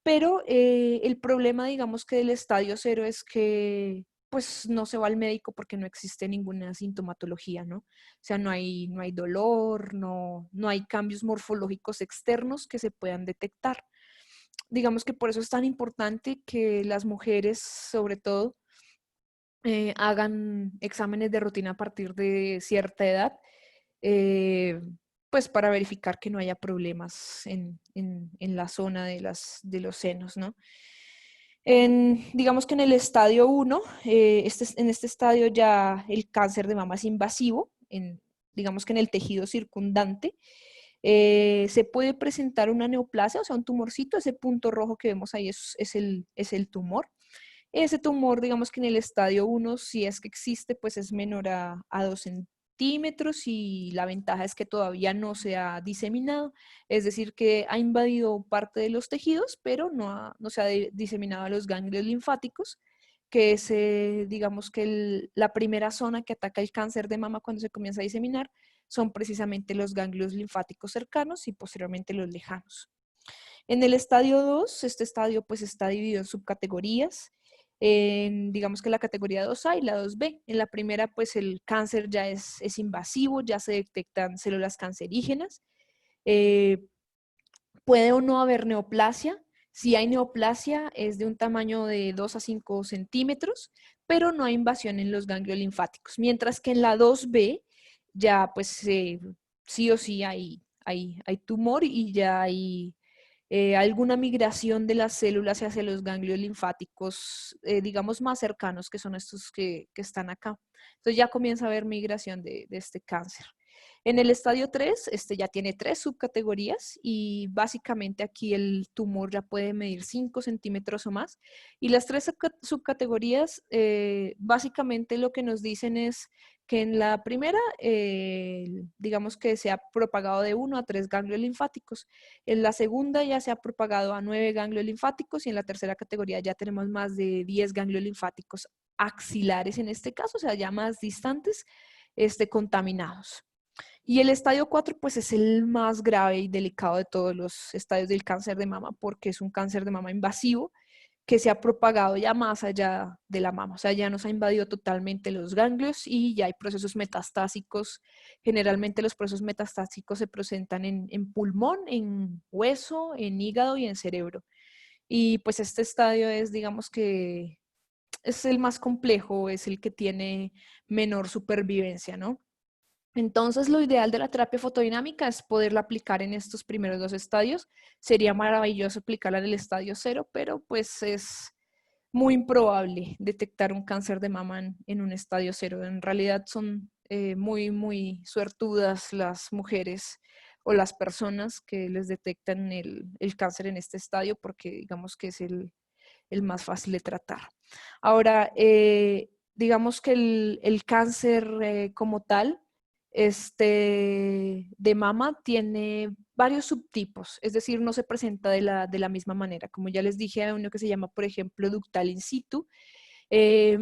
Pero el problema, digamos que del estadio 0 es que pues no se va al médico porque no existe ninguna sintomatología, ¿no? O sea, no hay dolor, no hay cambios morfológicos externos que se puedan detectar. Digamos que por eso es tan importante que las mujeres, sobre todo, hagan exámenes de rutina a partir de cierta edad, eh, pues para verificar que no haya problemas en la zona de los senos, ¿no? Digamos que en el estadio 1, en este estadio ya el cáncer de mama es invasivo, digamos que en el tejido circundante. Se puede presentar una neoplasia, o sea, un tumorcito. Ese punto rojo que vemos ahí es el tumor. Ese tumor, digamos que en el estadio 1, si es que existe, pues es menor a 2 centímetros, y la ventaja es que todavía no se ha diseminado, es decir, que ha invadido parte de los tejidos, pero no se ha diseminado a los ganglios linfáticos, que es, digamos que la primera zona que ataca el cáncer de mama cuando se comienza a diseminar, son precisamente los ganglios linfáticos cercanos y posteriormente los lejanos. En el estadio 2, este estadio pues está dividido en subcategorías. Digamos que la categoría 2A y la 2B. En la primera pues el cáncer ya es invasivo, ya se detectan células cancerígenas. Puede o no haber neoplasia. Si hay neoplasia es de un tamaño de 2 a 5 centímetros, pero no hay invasión en los ganglios linfáticos. Mientras que en la 2B ya pues sí o sí hay tumor y ya hay alguna migración de las células hacia los ganglios linfáticos, digamos, más cercanos, que son estos que están acá. Entonces ya comienza a haber migración de este cáncer. En el estadio 3, este ya tiene 3 subcategorías y básicamente aquí el tumor ya puede medir 5 centímetros o más. Y las 3 subcategorías básicamente lo que nos dicen es que en la primera, digamos que se ha propagado de 1 a 3 ganglios linfáticos. En la segunda ya se ha propagado a 9 ganglios linfáticos y en la tercera categoría ya tenemos más de 10 ganglios linfáticos axilares en este caso, o sea, ya más distantes, contaminados. Y el estadio 4 pues es el más grave y delicado de todos los estadios del cáncer de mama porque es un cáncer de mama invasivo que se ha propagado ya más allá de la mama, o sea, ya nos ha invadido totalmente los ganglios y ya hay procesos metastásicos. Generalmente los procesos metastásicos se presentan en pulmón, en hueso, en hígado y en cerebro. Y pues este estadio es, digamos que es el más complejo, es el que tiene menor supervivencia, ¿no? Entonces, lo ideal de la terapia fotodinámica es poderla aplicar en estos primeros 2 estadios. Sería maravilloso aplicarla en el estadio 0, pero pues es muy improbable detectar un cáncer de mama en un estadio 0. En realidad son muy suertudas las mujeres o las personas que les detectan el cáncer en este estadio porque digamos que es el más fácil de tratar. Ahora, digamos que el cáncer como tal, de mama tiene varios subtipos, es decir, no se presenta de la misma manera. Como ya les dije, hay uno que se llama, por ejemplo, ductal in situ, eh,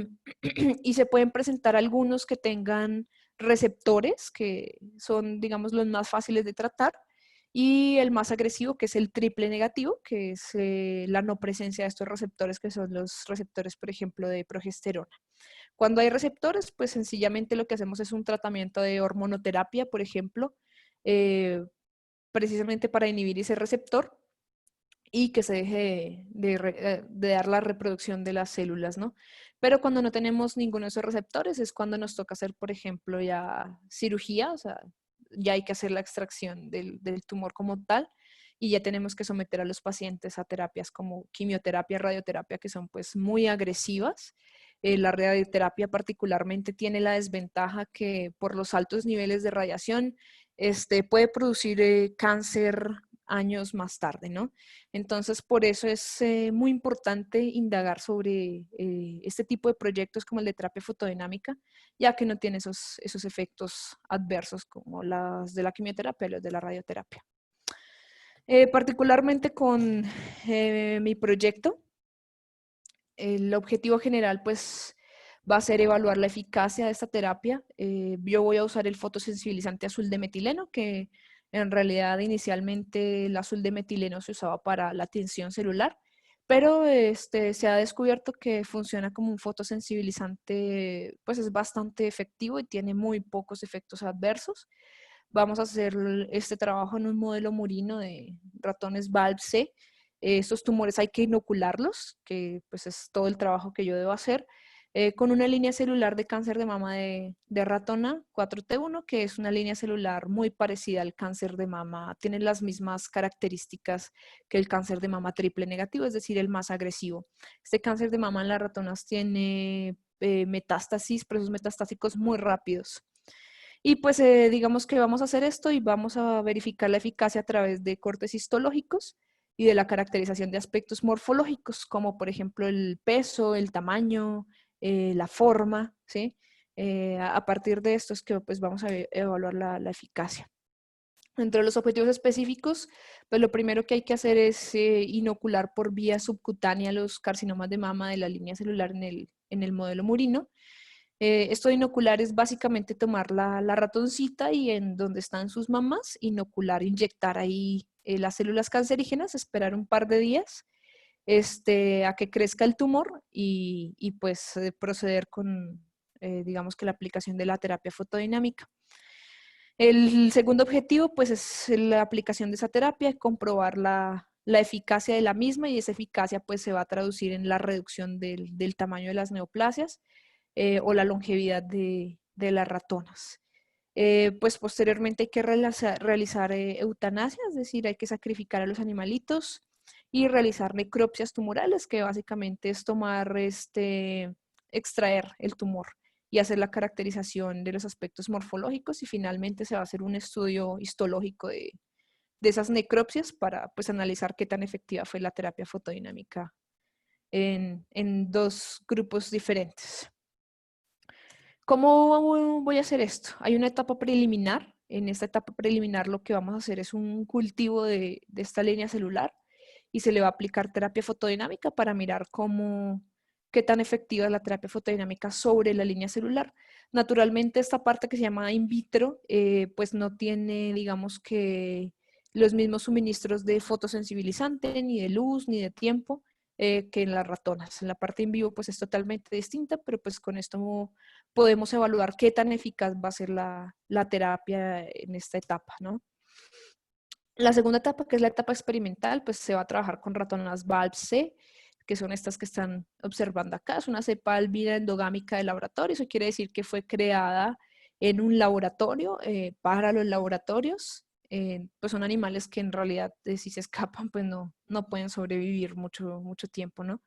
y se pueden presentar algunos que tengan receptores, que son, digamos, los más fáciles de tratar, y el más agresivo, que es el triple negativo, que es la no presencia de estos receptores, que son los receptores, por ejemplo, de progesterona. Cuando hay receptores, pues sencillamente lo que hacemos es un tratamiento de hormonoterapia, por ejemplo, eh, precisamente para inhibir ese receptor y que se deje de dar la reproducción de las células, ¿no? Pero cuando no tenemos ninguno de esos receptores es cuando nos toca hacer, por ejemplo, ya cirugía, o sea, ya hay que hacer la extracción del tumor como tal y ya tenemos que someter a los pacientes a terapias como quimioterapia, radioterapia, que son pues muy agresivas. La radioterapia particularmente tiene la desventaja que por los altos niveles de radiación puede producir cáncer años más tarde, ¿no? Entonces, por eso es muy importante indagar sobre este tipo de proyectos como el de terapia fotodinámica, ya que no tiene esos efectos adversos como las de la quimioterapia y los de la radioterapia. Particularmente con mi proyecto, el objetivo general, pues, va a ser evaluar la eficacia de esta terapia. Yo voy a usar el fotosensibilizante azul de metileno, que en realidad inicialmente el azul de metileno se usaba para la tinción celular, pero se ha descubierto que funciona como un fotosensibilizante, pues es bastante efectivo y tiene muy pocos efectos adversos. Vamos a hacer este trabajo en un modelo murino de ratones VALP-C. Estos tumores hay que inocularlos, que pues es todo el trabajo que yo debo hacer, con una línea celular de cáncer de mama de ratona 4T1, que es una línea celular muy parecida al cáncer de mama, tiene las mismas características que el cáncer de mama triple negativo, es decir, el más agresivo. Este cáncer de mama en las ratonas tiene metástasis, procesos metastásicos muy rápidos. Y pues digamos que vamos a hacer esto y vamos a verificar la eficacia a través de cortes histológicos y de la caracterización de aspectos morfológicos, como por ejemplo el peso, el tamaño, la forma, ¿sí? A partir de esto es que pues vamos a evaluar la eficacia. Entre los objetivos específicos, pues lo primero que hay que hacer es inocular por vía subcutánea los carcinomas de mama de la línea celular en el modelo murino. Esto de inocular es básicamente tomar la ratoncita y en donde están sus mamás, inocular, inyectar ahí las células cancerígenas, esperar un par de días a que crezca el tumor y pues proceder con, digamos que la aplicación de la terapia fotodinámica. El segundo objetivo pues es la aplicación de esa terapia, comprobar la eficacia de la misma y esa eficacia pues se va a traducir en la reducción del tamaño de las neoplasias o la longevidad de las ratonas. Pues posteriormente hay que realizar eutanasia, es decir, hay que sacrificar a los animalitos y realizar necropsias tumorales, que básicamente es extraer el tumor y hacer la caracterización de los aspectos morfológicos y finalmente se va a hacer un estudio histológico de esas necropsias para pues analizar qué tan efectiva fue la terapia fotodinámica en dos grupos diferentes. ¿Cómo voy a hacer esto? Hay una etapa preliminar. En esta etapa preliminar lo que vamos a hacer es un cultivo de esta línea celular y se le va a aplicar terapia fotodinámica para mirar qué tan efectiva es la terapia fotodinámica sobre la línea celular. Naturalmente esta parte que se llama in vitro pues no tiene, digamos que los mismos suministros de fotosensibilizante, ni de luz, ni de tiempo que en las ratonas. En la parte in vivo pues es totalmente distinta, pero pues con esto podemos evaluar qué tan eficaz va a ser la terapia en esta etapa, ¿no? La segunda etapa, que es la etapa experimental, pues se va a trabajar con ratonas BALB-C, que son estas que están observando acá. Es una cepa albina endogámica de laboratorio. Eso quiere decir que fue creada en un laboratorio para los laboratorios. Pues son animales que en realidad si se escapan pues no pueden sobrevivir mucho tiempo, ¿no?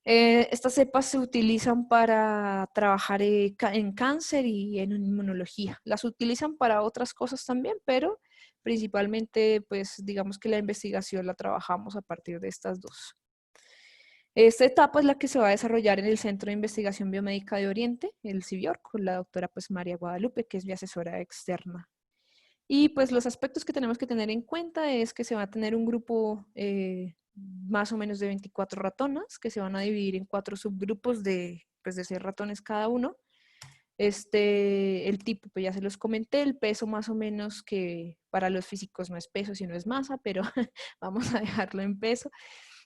Estas cepas se utilizan para trabajar en cáncer y en inmunología. Las utilizan para otras cosas también, pero principalmente, pues digamos que la investigación la trabajamos a partir de estas dos. Esta etapa es la que se va a desarrollar en el Centro de Investigación Biomédica de Oriente, el CIBIOR, con la doctora pues María Guadalupe, que es mi asesora externa. Y pues los aspectos que tenemos que tener en cuenta es que se va a tener un grupo más o menos de 24 ratonas que se van a dividir en 4 subgrupos de 6 ratones cada uno. El tipo, pues ya se los comenté, el peso más o menos que para los físicos no es peso, sino es masa, pero vamos a dejarlo en peso.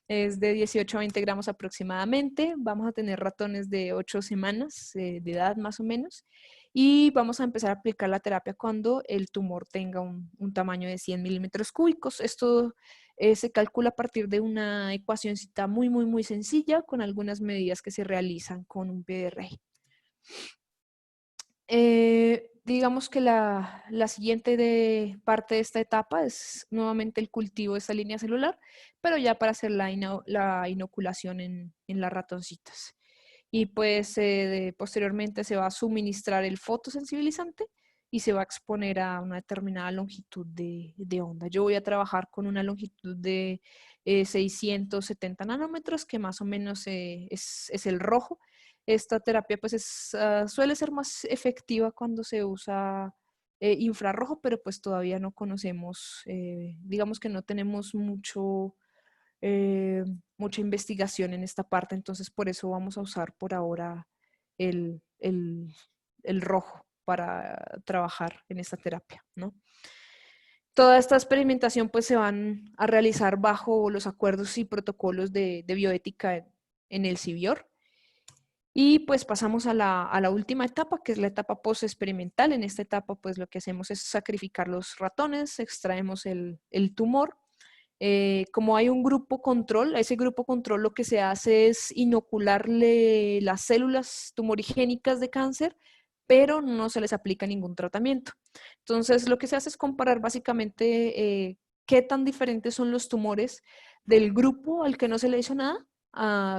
Es de 18 a 20 gramos aproximadamente. Vamos a tener ratones de 8 semanas de edad más o menos. Y vamos a empezar a aplicar la terapia cuando el tumor tenga un tamaño de 100 milímetros cúbicos. Esto se calcula a partir de una ecuacióncita muy sencilla con algunas medidas que se realizan con un PDRI. Digamos que la siguiente parte de esta etapa es nuevamente el cultivo de esta línea celular, pero ya para hacer la inoculación en las ratoncitas. Y pues posteriormente se va a suministrar el fotosensibilizante y se va a exponer a una determinada longitud de onda. Yo voy a trabajar con una longitud de 670 nanómetros, que más o menos es el rojo. Esta terapia pues suele ser más efectiva cuando se usa infrarrojo, pero pues todavía no conocemos, digamos que no tenemos mucha investigación en esta parte, entonces por eso vamos a usar por ahora el rojo para trabajar en esta terapia, ¿no? Toda esta experimentación pues se van a realizar bajo los acuerdos y protocolos de bioética en el CIBIOR. Y pues pasamos a la última etapa, que es la etapa post-experimental. En esta etapa pues lo que hacemos es sacrificar los ratones, extraemos el tumor. Como hay un grupo control, a ese grupo control lo que se hace es inocularle las células tumorigénicas de cáncer, pero no se les aplica ningún tratamiento. Entonces lo que se hace es comparar básicamente qué tan diferentes son los tumores del grupo al que no se le hizo nada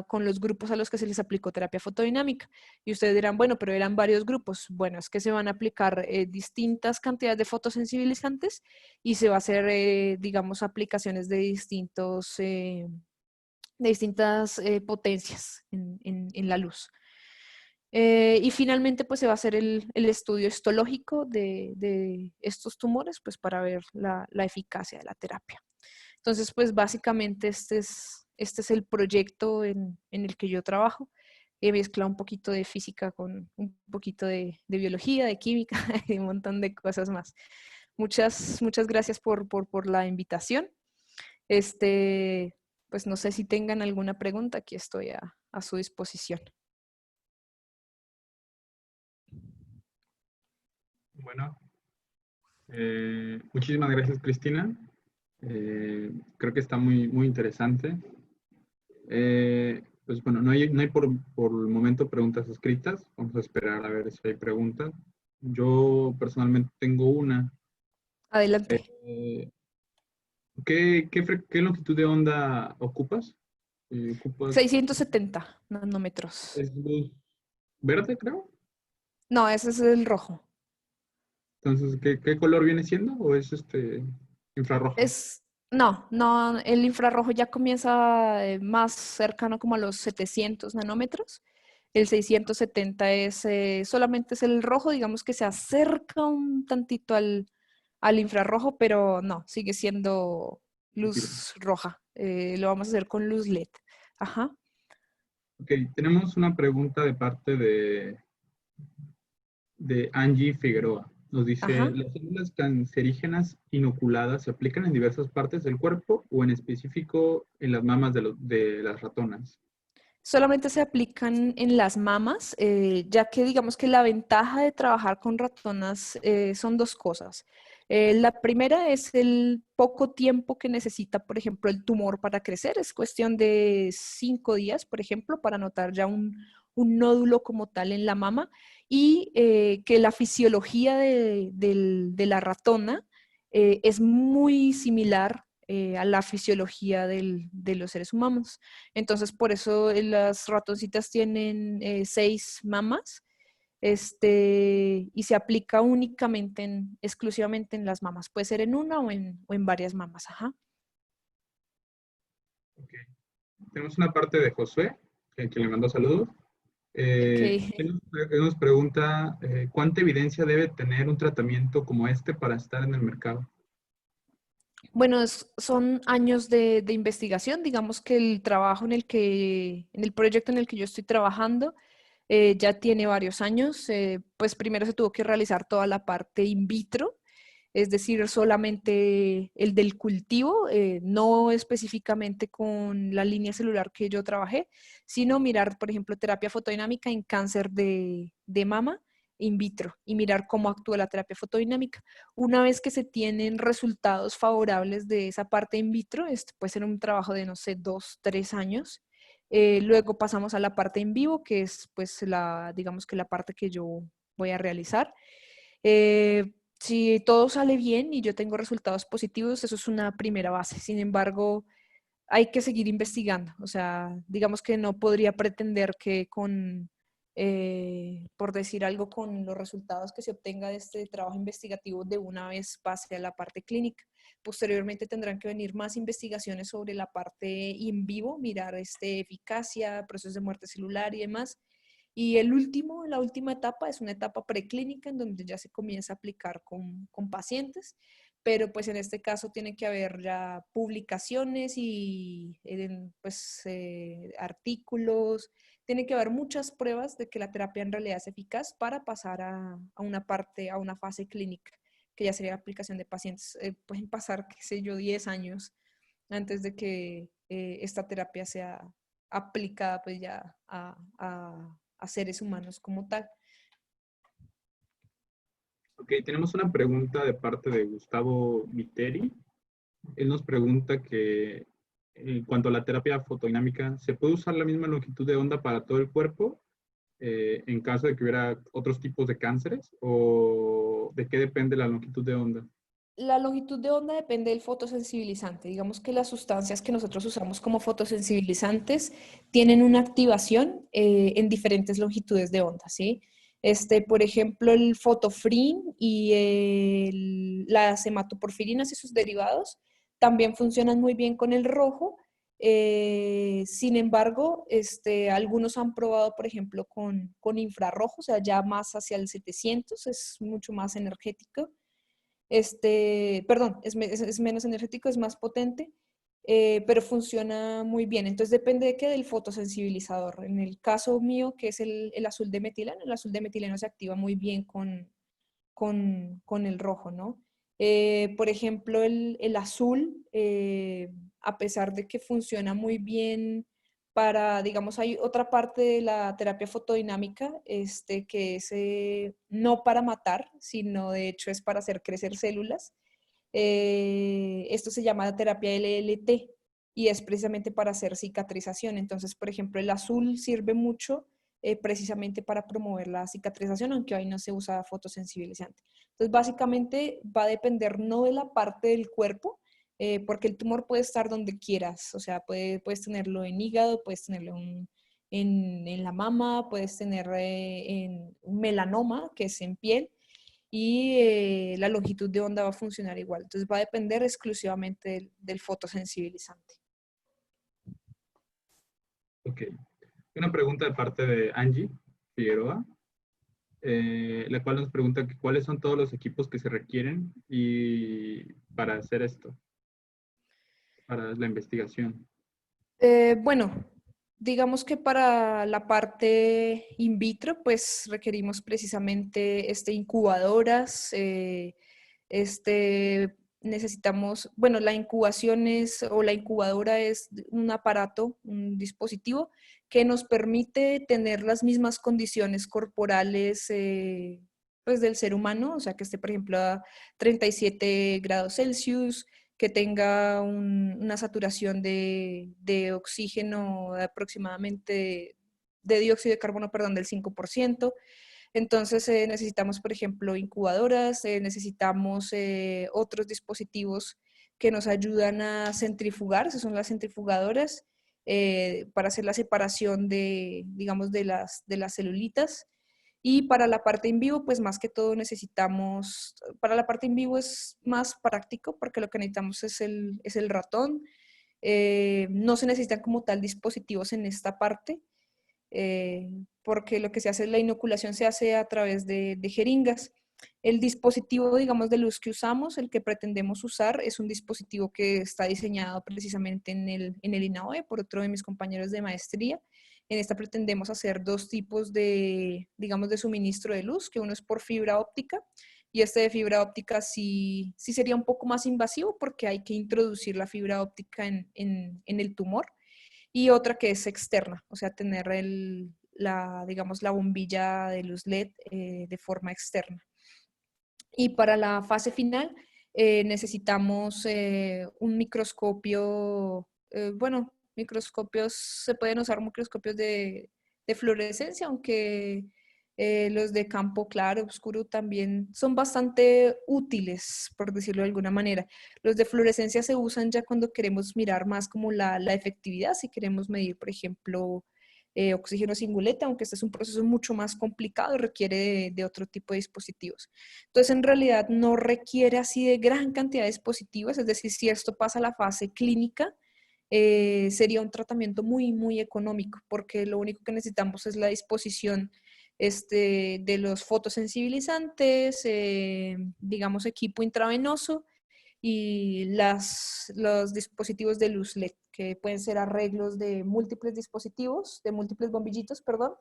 con los grupos a los que se les aplicó terapia fotodinámica. Y ustedes dirán, bueno, pero eran varios grupos. Bueno, es que se van a aplicar distintas cantidades de fotosensibilizantes y se va a hacer, digamos, aplicaciones de distintas potencias en la luz. Y finalmente, pues se va a hacer el estudio histológico de estos tumores, pues para ver la eficacia de la terapia. Entonces, pues básicamente este es el proyecto en el que yo trabajo. he mezclado un poquito de física con un poquito de biología, de química y un montón de cosas más. Muchas gracias por la invitación. Pues no sé si tengan alguna pregunta, aquí estoy a su disposición.
Bueno, muchísimas gracias, Cristina. Creo que está muy interesante. Pues bueno, no hay por el momento preguntas escritas. Vamos a esperar a ver si hay preguntas. Yo personalmente tengo una.
Adelante.
¿Qué longitud de onda ocupas? ¿Ocupas
670 nanómetros.
es luz verde, creo?
No, ese es el rojo.
Entonces, ¿qué color viene siendo? ¿O es infrarrojo?
No, el infrarrojo ya comienza más cercano como a los 700 nanómetros. El 670 solamente es el rojo, digamos que se acerca un tantito al infrarrojo, pero no, sigue siendo luz roja. Lo vamos a hacer con luz LED. Ajá.
Ok, tenemos una pregunta de parte de Angie Figueroa. Nos dice,
Ajá.
¿las células cancerígenas inoculadas se aplican en diversas partes del cuerpo o en específico en las mamas de las ratonas?
Solamente se aplican en las mamas, ya que digamos que la ventaja de trabajar con ratonas son dos cosas. La primera es el poco tiempo que necesita, por ejemplo, el tumor para crecer. Es cuestión de 5 días, por ejemplo, para notar ya un nódulo como tal en la mama y que la fisiología de la ratona es muy similar a la fisiología de los seres humanos. Entonces, por eso las ratoncitas tienen 6 mamas, y se aplica únicamente, exclusivamente en las mamas. Puede ser en una o en varias mamas. Ajá.
Ok. Tenemos una parte de Josué, que le mandó saludos.
Ok.
Él nos pregunta, ¿cuánta evidencia debe tener un tratamiento como este para estar en el mercado?
Bueno, son años de investigación. Digamos que el trabajo en el proyecto en el que yo estoy trabajando, ya tiene varios años. Pues primero se tuvo que realizar toda la parte in vitro, es decir, solamente el del cultivo, no específicamente con la línea celular que yo trabajé, sino mirar, por ejemplo, terapia fotodinámica en cáncer de mama in vitro y mirar cómo actúa la terapia fotodinámica. Una vez que se tienen resultados favorables de esa parte in vitro, este puede ser un trabajo de, no sé, 2, 3 años. Luego pasamos a la parte en vivo, que es pues digamos que la parte que yo voy a realizar. Si todo sale bien y yo tengo resultados positivos, eso es una primera base. Sin embargo, hay que seguir investigando. O sea, digamos que no podría pretender que por decir algo, con los resultados que se obtenga de este trabajo investigativo de una vez pase a la parte clínica. Posteriormente tendrán que venir más investigaciones sobre la parte in vivo, mirar eficacia, procesos de muerte celular y demás. Y la última etapa es una etapa preclínica en donde ya se comienza a aplicar con pacientes, pero pues en este caso tiene que haber ya publicaciones y pues, artículos, tiene que haber muchas pruebas de que la terapia en realidad es eficaz para pasar a una fase clínica, que ya sería la aplicación de pacientes. Pueden pasar, qué sé yo, 10 años antes de que esta terapia sea aplicada pues ya a seres humanos como tal.
Ok, tenemos una pregunta de parte de Gustavo Viteri. Él nos pregunta que en cuanto a la terapia fotodinámica, ¿se puede usar la misma longitud de onda para todo el cuerpo en caso de que hubiera otros tipos de cánceres? ¿O de qué depende la longitud de onda?
La longitud de onda depende del fotosensibilizante. Digamos que las sustancias que nosotros usamos como fotosensibilizantes tienen una activación en diferentes longitudes de onda, ¿sí? Por ejemplo, el fotofrin y las hematoporfirinas y sus derivados también funcionan muy bien con el rojo. Sin embargo, algunos han probado, por ejemplo, con infrarrojo, o sea, ya más hacia el 700, es mucho más energético. Perdón, es menos energético, es más potente. pero funciona muy bien. Entonces depende de qué del fotosensibilizador. En el caso mío, que es el azul de metileno, el azul de metileno se activa muy bien con el rojo, ¿no? Por ejemplo, el azul, a pesar de que funciona muy bien para, digamos, hay otra parte de la terapia fotodinámica, que es no para matar, sino de hecho es para hacer crecer células. Esto se llama terapia LLT y es precisamente para hacer cicatrización. Entonces, por ejemplo, el azul sirve mucho precisamente para promover la cicatrización, aunque hoy no se usa fotosensibilizante. Entonces, básicamente va a depender no de la parte del cuerpo, porque el tumor puede estar donde quieras, o sea, puedes tenerlo en hígado, puedes tenerlo en la mama, puedes tener en un melanoma, que es en piel, y la longitud de onda va a funcionar igual. Entonces va a depender exclusivamente del fotosensibilizante.
Ok. Una pregunta de parte de Angie Figueroa, la cual nos pregunta que cuáles son todos los equipos que se requieren para hacer esto, para la investigación.
Bueno, digamos que para la parte in vitro, pues requerimos precisamente incubadoras, necesitamos, bueno, la incubación es, o la incubadora es un aparato, un dispositivo que nos permite tener las mismas condiciones corporales, pues del ser humano, o sea, que esté, por ejemplo, a 37 grados Celsius, que tenga una saturación de oxígeno de aproximadamente, de dióxido de carbono, perdón, del 5%. Entonces necesitamos, por ejemplo, incubadoras, necesitamos otros dispositivos que nos ayudan a centrifugar, esas son las centrifugadoras, para hacer la separación de, digamos, de las celulitas. Y para la parte en vivo, pues más que todo necesitamos, para la parte en vivo es más práctico porque lo que necesitamos es el ratón. No se necesitan como tal dispositivos en esta parte, porque lo que se hace es la inoculación se hace a través de jeringas. El dispositivo, digamos, de luz que usamos, el que pretendemos usar, es un dispositivo que está diseñado precisamente en el INAOE por otro de mis compañeros de maestría. En esta pretendemos hacer dos tipos de, digamos, de suministro de luz, que uno es por fibra óptica, y de fibra óptica sí sería un poco más invasivo porque hay que introducir la fibra óptica en el tumor, y otra que es externa, o sea, tener digamos, la bombilla de luz LED de forma externa. Y para la fase final necesitamos un microscopio, bueno, microscopios, se pueden usar microscopios de fluorescencia, aunque los de campo claro, oscuro también son bastante útiles, por decirlo de alguna manera. Los de fluorescencia se usan ya cuando queremos mirar más como la efectividad, si queremos medir, por ejemplo, oxígeno singulete, aunque este es un proceso mucho más complicado, requiere de otro tipo de dispositivos. Entonces, en realidad no requiere así de gran cantidad de dispositivos, es decir, si esto pasa a la fase clínica, sería un tratamiento muy, muy económico, porque lo único que necesitamos es la disposición de los fotosensibilizantes, digamos, equipo intravenoso y los dispositivos de luz LED, que pueden ser arreglos de múltiples dispositivos, de múltiples bombillitos, perdón,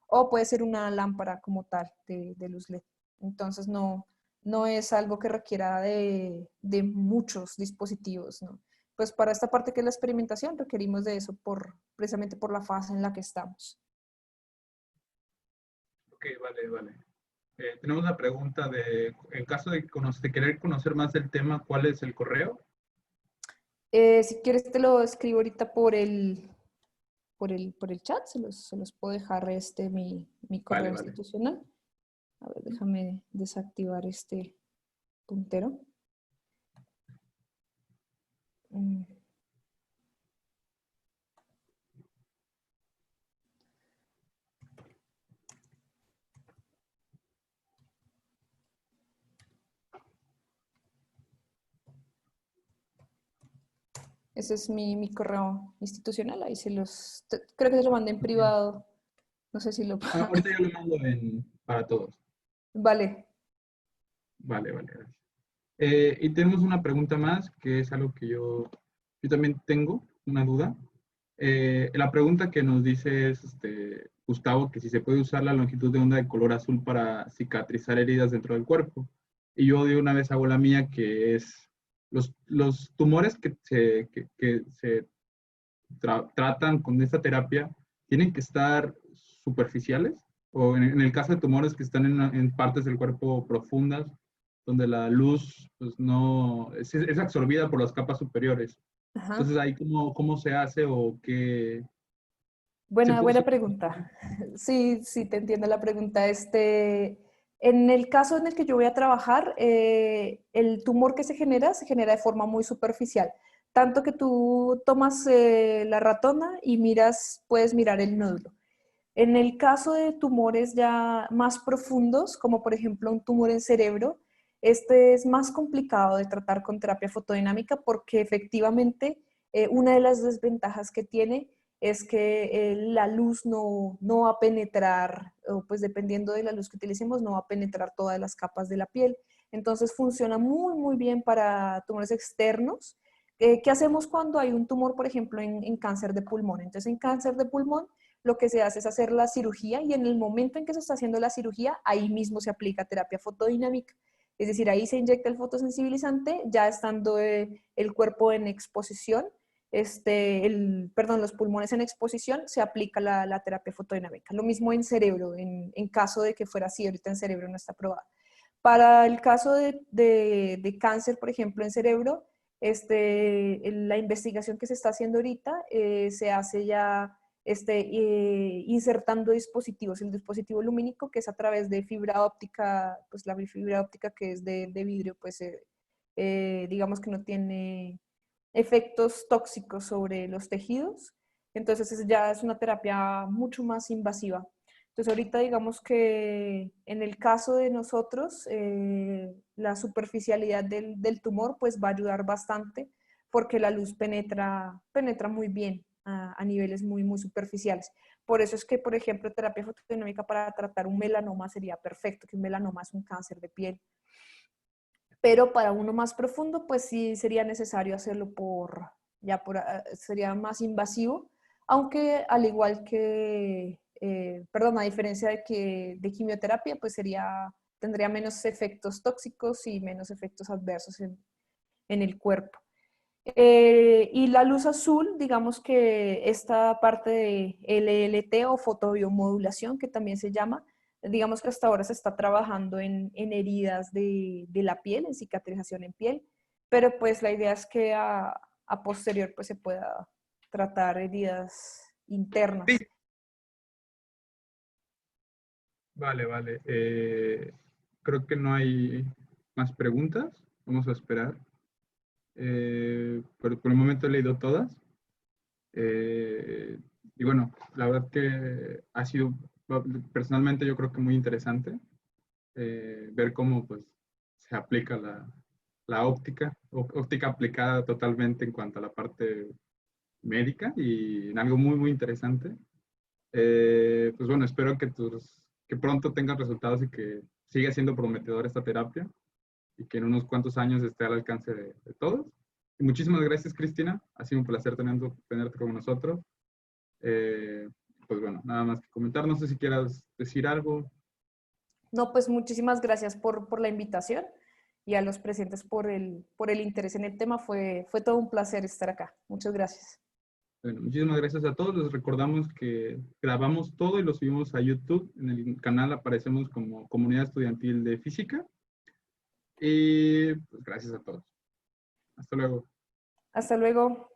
o puede ser una lámpara como tal de luz LED. Entonces no es algo que requiera de muchos dispositivos, ¿no? Pues para esta parte que es la experimentación requerimos de eso precisamente por la fase en la que estamos.
Ok, vale, vale. Tenemos una pregunta en caso de querer conocer más del tema, ¿cuál es el correo?
Si quieres te lo escribo ahorita por el chat, se los puedo dejar mi correo
Vale, vale.
institucional. A ver, déjame desactivar este puntero. Ese es mi correo institucional, ahí creo que se lo mandé en privado, no sé si lo...
Ahorita yo lo mando para todos.
Vale.
Vale, vale, gracias. Y tenemos una pregunta más, que es algo que yo Yo también tengo una duda. La pregunta que nos dice es, Gustavo, que si se puede usar la longitud de onda de color azul para cicatrizar heridas dentro del cuerpo. Y yo de una vez hago la mía, que es los tumores que se tratan con esta terapia, ¿tienen que estar superficiales? O en el caso de tumores que están en partes del cuerpo profundas, donde la luz pues, no es absorbida por las capas superiores.
Ajá.
Entonces, ahí cómo se hace o qué se
Buena,
puede.
buena pregunta. Sí, sí, te entiendo la pregunta. En el caso en el que yo voy a trabajar, el tumor que se genera de forma muy superficial. Tanto que tú tomas la ratona y puedes mirar el nódulo. En el caso de tumores ya más profundos, como por ejemplo un tumor en cerebro, este es más complicado de tratar con terapia fotodinámica porque efectivamente una de las desventajas que tiene es que la luz no va a penetrar, o pues dependiendo de la luz que utilicemos, no va a penetrar todas las capas de la piel. Entonces funciona muy, muy bien para tumores externos. ¿Qué hacemos cuando hay un tumor, por ejemplo, en cáncer de pulmón? Entonces, en cáncer de pulmón, lo que se hace es hacer la cirugía y en el momento en que se está haciendo la cirugía, ahí mismo se aplica terapia fotodinámica. Es decir, ahí se inyecta el fotosensibilizante, ya estando el cuerpo en exposición, perdón, los pulmones en exposición, se aplica la terapia fotodinámica. Lo mismo en cerebro, en caso de que fuera así, ahorita en cerebro no está aprobada. Para el caso de cáncer, por ejemplo, en cerebro, la investigación que se está haciendo ahorita se hace ya insertando dispositivos, el dispositivo lumínico que es a través de fibra óptica, pues la fibra óptica que es de vidrio, pues digamos que no tiene efectos tóxicos sobre los tejidos, entonces ya es una terapia mucho más invasiva. Entonces ahorita digamos que en el caso de nosotros, la superficialidad del tumor pues va a ayudar bastante porque la luz penetra muy bien a niveles muy, muy superficiales. Por eso es que, por ejemplo, terapia fotodinámica para tratar un melanoma sería perfecto, que un melanoma es un cáncer de piel. Pero para uno más profundo, pues sí sería necesario hacerlo sería más invasivo, aunque al igual que, perdón, a diferencia de quimioterapia, pues tendría menos efectos tóxicos y menos efectos adversos en el cuerpo. Y la luz azul, digamos que esta parte de LLT o fotobiomodulación, que también se llama, digamos que hasta ahora se está trabajando en heridas de la piel, en cicatrización en piel, pero pues la idea es que a posterior pues se pueda tratar heridas internas.
Sí. Vale, vale. Creo que no hay más preguntas. Vamos a esperar. Pero por el momento he leído todas. Eh, y bueno, la verdad que ha sido, personalmente yo creo que muy interesante ver cómo pues se aplica la óptica, óptica aplicada totalmente en cuanto a la parte médica y en algo muy, muy interesante. Pues bueno, espero que pronto tengan resultados y que siga siendo prometedora esta terapia y que en unos cuantos años esté al alcance de todos. Y muchísimas gracias, Cristina. Ha sido un placer tenerte con nosotros. Eh, pues bueno, nada más que comentar. No sé si quieras decir algo.
No, pues muchísimas gracias por la invitación y a los presentes por el interés en el tema. Fue todo un placer estar acá. Muchas gracias.
Bueno, muchísimas gracias a todos. Les recordamos que grabamos todo y lo subimos a YouTube. En el canal aparecemos como Comunidad Estudiantil de Física. Y pues gracias a todos. Hasta luego.
Hasta luego.